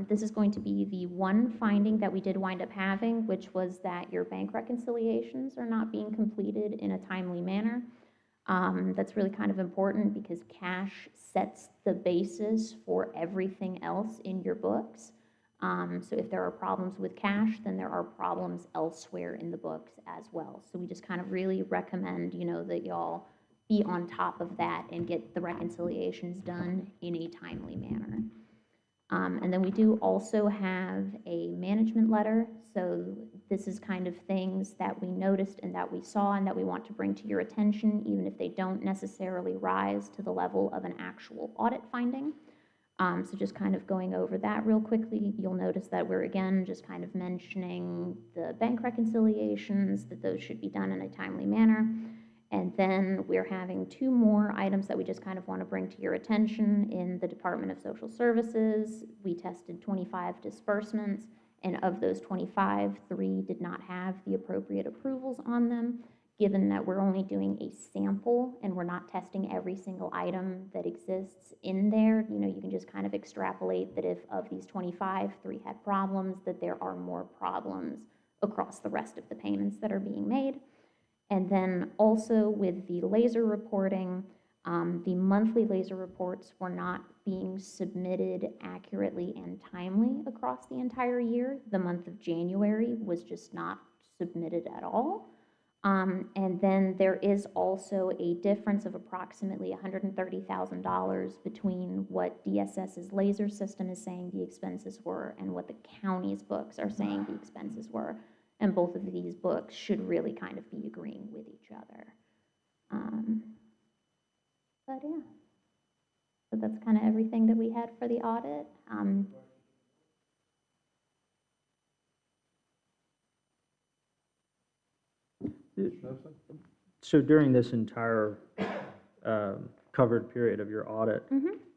this is going to be the one finding that we did wind up having, which was that your bank reconciliations are not being completed in a timely manner. That's really kind of important because cash sets the basis for everything else in your books. So if there are problems with cash, then there are problems elsewhere in the books as well. So we just kind of really recommend, that y'all be on top of that and get the reconciliations done in a timely manner. And then we do also have a management letter. So this is kind of things that we noticed and that we saw and that we want to bring to your attention, even if they don't necessarily rise to the level of an actual audit finding. So just kind of going over that real quickly, you'll notice that we're again just kind of mentioning the bank reconciliations, that those should be done in a timely manner. And then we're having 2 more items that we just kind of want to bring to your attention. In the Department of Social Services, we tested 25 disbursements, and of those 25, 3 did not have the appropriate approvals on them. Given that we're only doing a sample and we're not testing every single item that exists in there, you can just kind of extrapolate that if of these 25, 3 had problems, that there are more problems across the rest of the payments that are being made. And then also with the laser reporting, the monthly laser reports were not being submitted accurately and timely across the entire year. The month of January was just not submitted at all. And then there is also a difference of approximately $130,000 between what DSS's laser system is saying the expenses were and what the county's books are saying the expenses were. And both of these books should really kind of be agreeing with each other. But yeah, so that's kind of everything that we had for the audit. So during this entire covered period of your audit,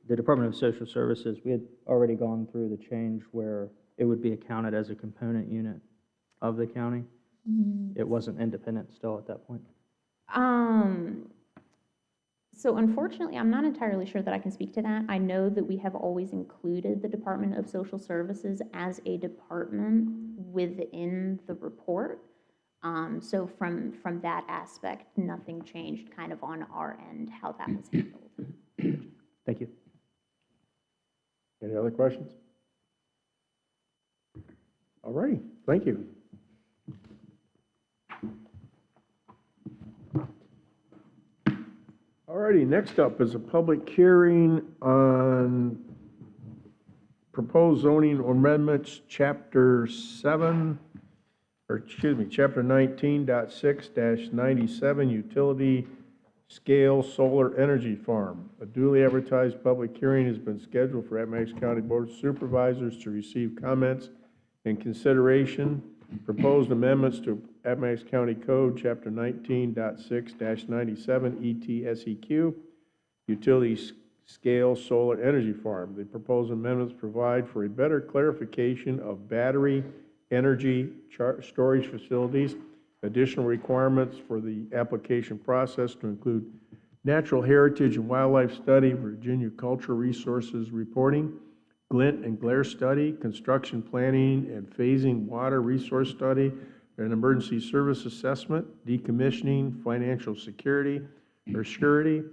the Department of Social Services, we had already gone through the change where it would be accounted as a component unit of the county. It wasn't independent still at that point. So unfortunately, I'm not entirely sure that I can speak to that. I know that we have always included the Department of Social Services as a department within the report. So from that aspect, nothing changed kind of on our end, how that was handled. Thank you. Any other questions? All righty, thank you. All righty, next up is a public hearing on proposed zoning amendments, Chapter 19.6-97, utility scale solar energy farm. A duly advertised public hearing has been scheduled for Appomattox County Board of Supervisors to receive comments and consideration. Proposed amendments to Appomattox County Code, Chapter 19.6-97 ETSEQ, utility scale solar energy farm. The proposed amendments provide for a better clarification of battery energy storage facilities, additional requirements for the application process to include natural heritage and wildlife study, Virginia cultural resources reporting, glint and glare study, construction planning and phasing water resource study, an emergency service assessment, decommissioning, financial security or surety,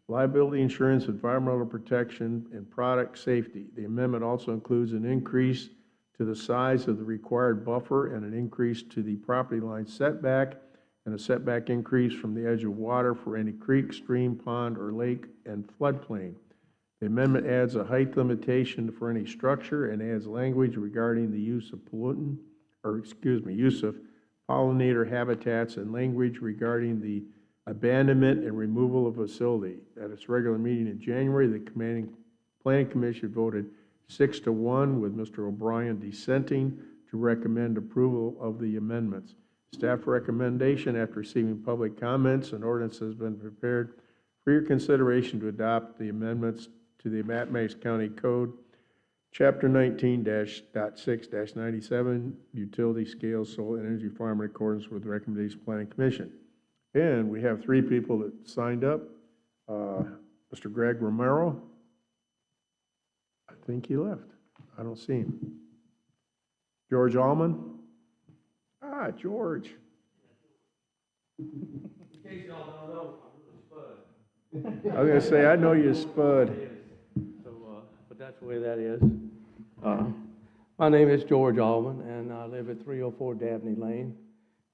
liability insurance, environmental protection, and product safety. The amendment also includes an increase to the size of the required buffer and an increase to the property line setback and a setback increase from the edge of water for any creek, stream, pond, or lake and floodplain. The amendment adds a height limitation for any structure and adds language regarding the use of use of pollinator habitats and language regarding the abandonment and removal of a facility. At its regular meeting in January, the Planning Commission voted 6-1 with Mr. O'Brien dissenting to recommend approval of the amendments. Staff recommendation after receiving public comments, an ordinance has been prepared for your consideration to adopt the amendments to the Appomattox County Code, Chapter 19.6-97, utility scale solar energy farm in accordance with the recommendation of the Planning Commission. And we have 3 people that signed up. Mr. Greg Romero, I think he left. I don't see him. George Allman. Ah, George. In case y'all don't know, I'm really Spud. I was going to say, I know you, Spud. But that's the way that is. My name is George Allman, and I live at 304 Dabney Lane,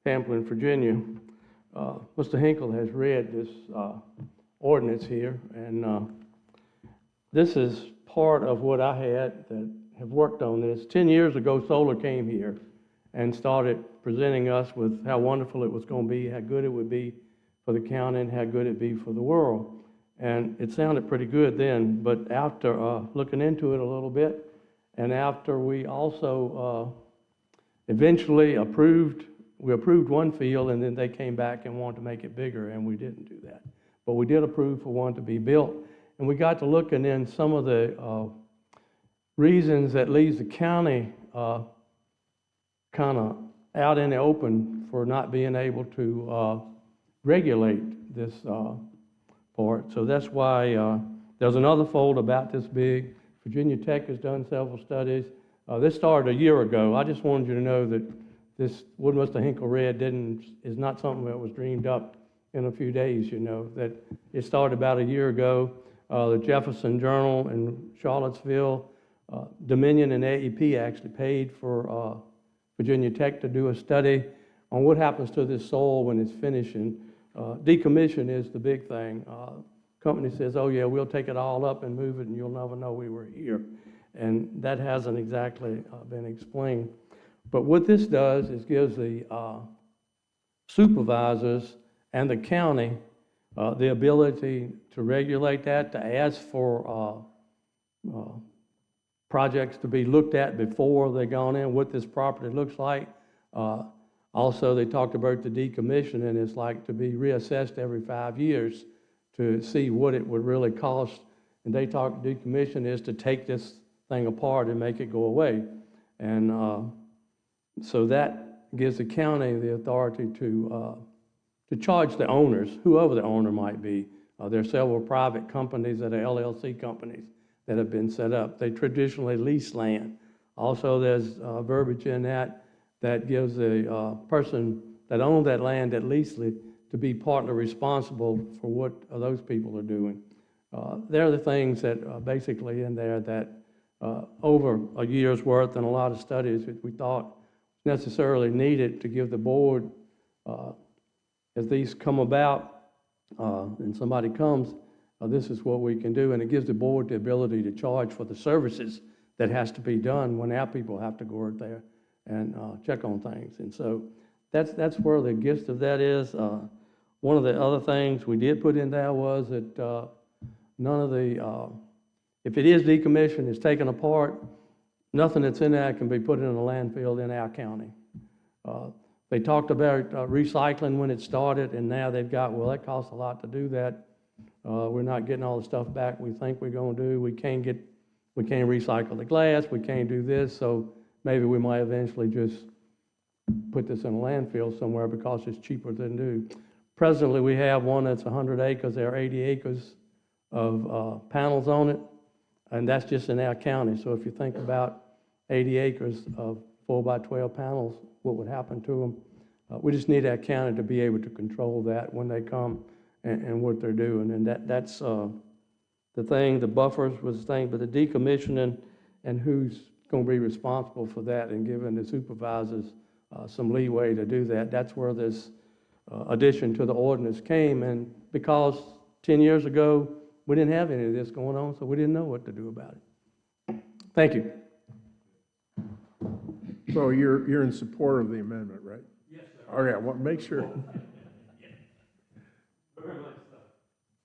Pamplin, Virginia. Mr. Hinkle has read this ordinance here, and this is part of what I had that have worked on this. 10 years ago, solar came here and started presenting us with how wonderful it was going to be, how good it would be for the county, and how good it'd be for the world. And it sounded pretty good then, but after looking into it a little bit, and after we also eventually approved one field, and then they came back and wanted to make it bigger, and we didn't do that. But we did approve for one to be built, and we got to looking in some of the reasons that leaves the county kind of out in the open for not being able to regulate this part. So that's why there's another fold about this big. Virginia Tech has done several studies. This started a year ago. I just wanted you to know that this Wood Mr. Hinkle Red is not something that was dreamed up in a few days, you know, that it started about a year ago. The Jefferson Journal in Charlottesville, Dominion and AEP actually paid for Virginia Tech to do a study on what happens to this soil when it's finishing. Decommission is the big thing. Company says, oh yeah, we'll take it all up and move it and you'll never know we were here. And that hasn't exactly been explained. But what this does is gives the supervisors and the county the ability to regulate that, to ask for projects to be looked at before they've gone in, what this property looks like. Also, they talked about the decommission, and it's like to be reassessed every 5 years to see what it would really cost. And they talk decommission is to take this thing apart and make it go away. And so that gives the county the authority to charge the owners, whoever the owner might be. There are several private companies that are LLC companies that have been set up. They traditionally lease land. Also, there's verbiage in that gives the person that owns that land that leased it to be partly responsible for what those people are doing. There are the things that are basically in there that over a year's worth and a lot of studies that we thought necessarily needed to give the board, as these come about and somebody comes, this is what we can do, and it gives the board the ability to charge for the services that has to be done when our people have to go out there and check on things. And so that's where the gist of that is. One of the other things we did put in there was that none of the, if it is decommissioned, it's taken apart, nothing that's in there can be put in a landfill in our county. They talked about recycling when it started, and now they've got, well, that costs a lot to do that. We're not getting all the stuff back we think we're going to do. We can't recycle the glass. We can't do this. So maybe we might eventually just put this in a landfill somewhere because it's cheaper than do. Presently, we have one that's 100 acres. There are 80 acres of panels on it, and that's just in our county. So if you think about 80 acres of 4x12 panels, what would happen to them? We just need our county to be able to control that when they come and what they're doing. And that's the thing. The buffers was the thing, but the decommissioning and who's going to be responsible for that and giving the supervisors some leeway to do that. That's where this addition to the ordinance came. And because 10 years ago, we didn't have any of this going on, so we didn't know what to do about it. Thank you. So you're in support of the amendment, right? Yes, sir. Okay, I want to make sure.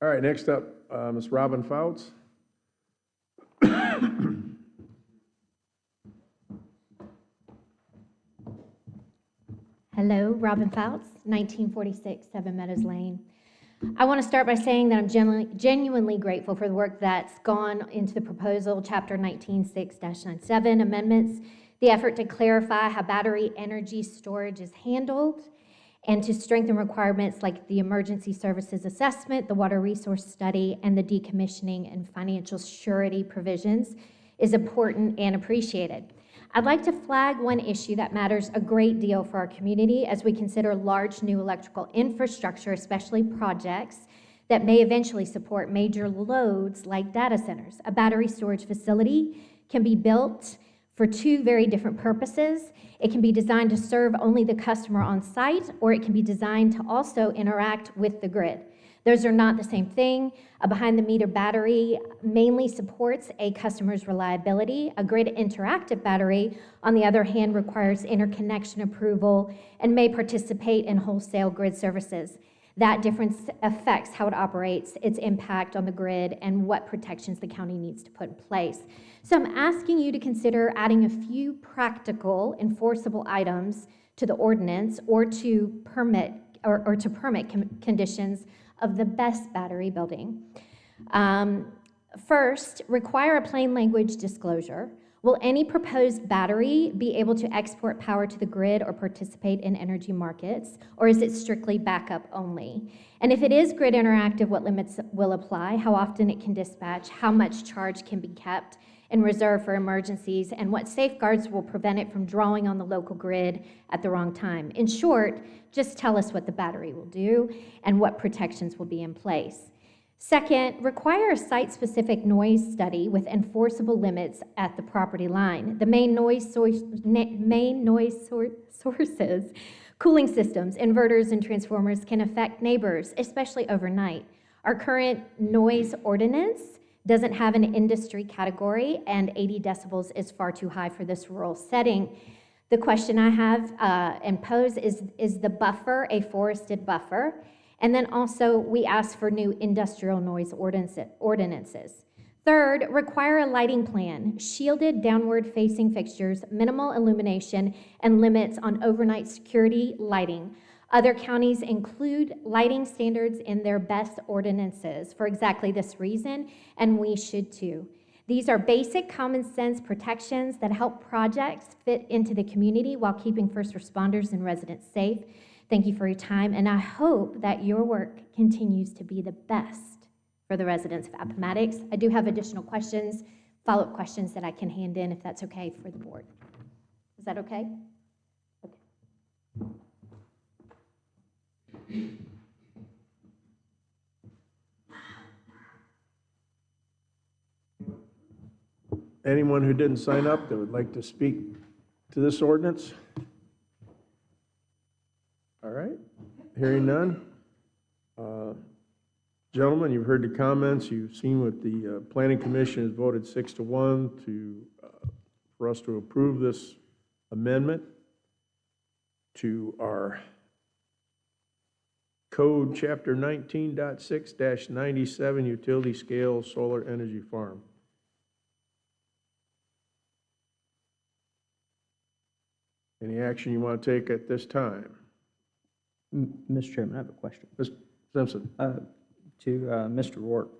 All right, next up, Ms. Robin Fouts. Hello, Robin Fouts, 1946 Seven Meadows Lane. I want to start by saying that I'm genuinely grateful for the work that's gone into the proposal, Chapter 19.6-97 amendments, the effort to clarify how battery energy storage is handled, and to strengthen requirements like the emergency services assessment, the water resource study, and the decommissioning and financial surety provisions is important and appreciated. I'd like to flag one issue that matters a great deal for our community as we consider large new electrical infrastructure, especially projects that may eventually support major loads like data centers. A battery storage facility can be built for two very different purposes. It can be designed to serve only the customer on site, or it can be designed to also interact with the grid. Those are not the same thing. A behind-the-meter battery mainly supports a customer's reliability. A grid interactive battery, on the other hand, requires interconnection approval and may participate in wholesale grid services. That difference affects how it operates, its impact on the grid, and what protections the county needs to put in place. So I'm asking you to consider adding a few practical enforceable items to the ordinance or to permit conditions of the best battery building. First, require a plain language disclosure. Will any proposed battery be able to export power to the grid or participate in energy markets, or is it strictly backup only? And if it is grid interactive, what limits will apply, how often it can dispatch, how much charge can be kept in reserve for emergencies, and what safeguards will prevent it from drawing on the local grid at the wrong time? In short, just tell us what the battery will do and what protections will be in place. Second, require a site-specific noise study with enforceable limits at the property line. The main noise sources, cooling systems, inverters, and transformers can affect neighbors, especially overnight. Our current noise ordinance doesn't have an industry category, and 80 decibels is far too high for this rural setting. The question I have and pose is the buffer a forested buffer? And then also, we ask for new industrial noise ordinances. Third, require a lighting plan, shielded downward-facing fixtures, minimal illumination, and limits on overnight security lighting. Other counties include lighting standards in their best ordinances for exactly this reason, and we should too. These are basic common sense protections that help projects fit into the community while keeping first responders and residents safe. Thank you for your time, and I hope that your work continues to be the best for the residents of Appomattox. I do have additional questions, follow-up questions that I can hand in if that's okay for the board. Is that okay? Okay. Anyone who didn't sign up that would like to speak to this ordinance? All right, hearing none. Gentlemen, you've heard the comments, you've seen what the Planning Commission has voted 6-1 for us to approve this amendment to our Code Chapter 19.6-97 Utility Scale Solar Energy Farm. Any action you want to take at this time? Mr. Chairman, I have a question. Mr. Simpson. To Mr. Rourke.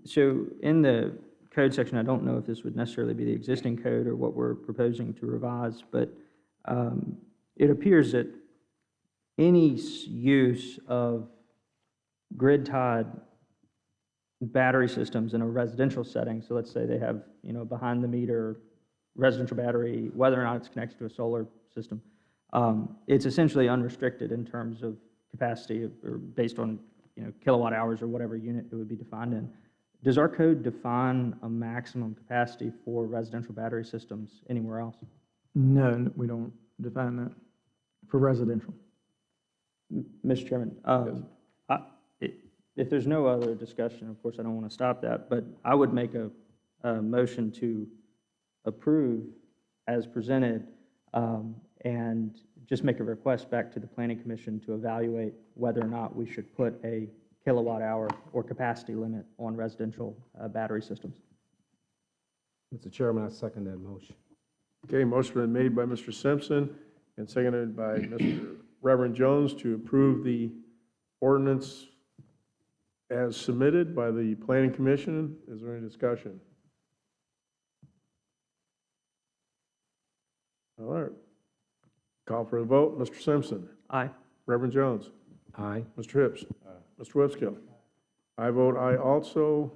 So in the code section, I don't know if this would necessarily be the existing code or what we're proposing to revise, but it appears that any use of grid-tied battery systems in a residential setting, so let's say they have, behind-the-meter residential battery, whether or not it's connected to a solar system, it's essentially unrestricted in terms of capacity or based on kilowatt hours or whatever unit it would be defined in. Does our code define a maximum capacity for residential battery systems anywhere else? No, we don't define that for residential. Mr. Chairman, if there's no other discussion, of course, I don't want to stop that, but I would make a motion to approve as presented and just make a request back to the Planning Commission to evaluate whether or not we should put a kilowatt hour or capacity limit on residential battery systems. Mr. Chairman, I second that motion. Okay, motion been made by Mr. Simpson and seconded by Mr. Reverend Jones to approve the ordinance as submitted by the Planning Commission. Is there any discussion? All right. Call for a vote. Mr. Simpson. Aye. Reverend Jones. Aye. Mr. Hips. Aye. Mr. Whipskill. I vote aye also.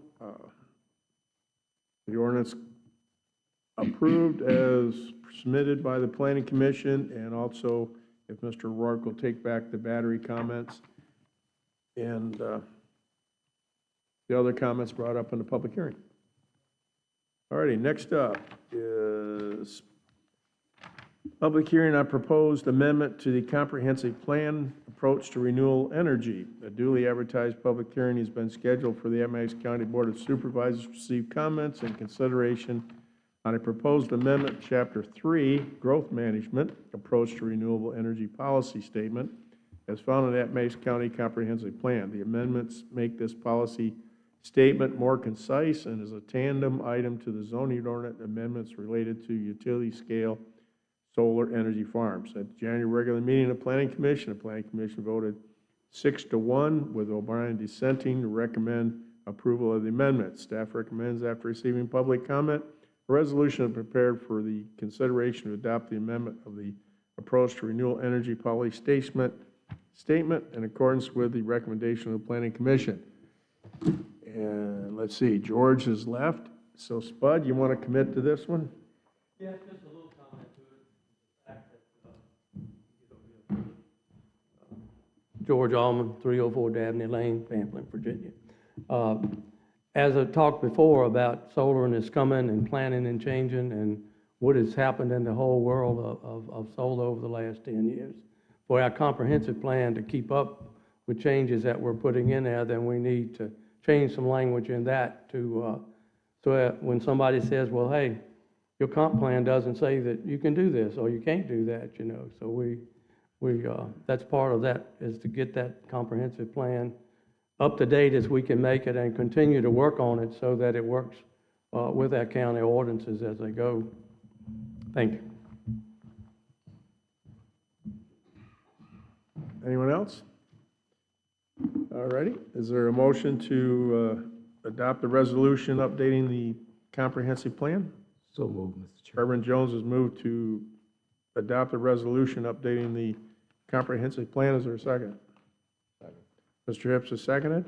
The ordinance approved as submitted by the Planning Commission, and also if Mr. Rourke will take back the battery comments and the other comments brought up in the public hearing. All righty, next up is Public hearing on proposed amendment to the comprehensive plan approach to renewable energy. A duly advertised public hearing has been scheduled for the Appomattox County Board of Supervisors to receive comments and consideration on a proposed amendment, Chapter 3, Growth Management, Approach to Renewable Energy Policy Statement, as found in the Appomattox County Comprehensive Plan. The amendments make this policy statement more concise and is a tandem item to the zoning ordinance amendments related to utility scale solar energy farms. At the January regular meeting of the Planning Commission voted 6-1 with O'Brien dissenting to recommend approval of the amendment. Staff recommends, after receiving public comment, a resolution is prepared for the consideration to adopt the amendment of the approach to renewable energy policy statement in accordance with the recommendation of the Planning Commission. And let's see, George has left. So Spud, you want to commit to this one? Yeah, just a little comment to it. The fact that, George Allman, 304 Dabney Lane, Pamplin, Virginia. As I talked before about solar and it's coming and planning and changing and what has happened in the whole world of solar over the last 10 years. For our comprehensive plan to keep up with changes that we're putting in there, then we need to change some language in that to, so that when somebody says, well, hey, your comp plan doesn't say that you can do this or you can't do that, you know. So that's part of that, is to get that comprehensive plan up to date as we can make it and continue to work on it so that it works with our county ordinances as they go. Thank you. Anyone else? All righty. Is there a motion to adopt the resolution updating the comprehensive plan? So moved, Mr. Chair. Reverend Jones has moved to adopt a resolution updating the comprehensive plan. Is there a second? Second. Mr. Hips has seconded.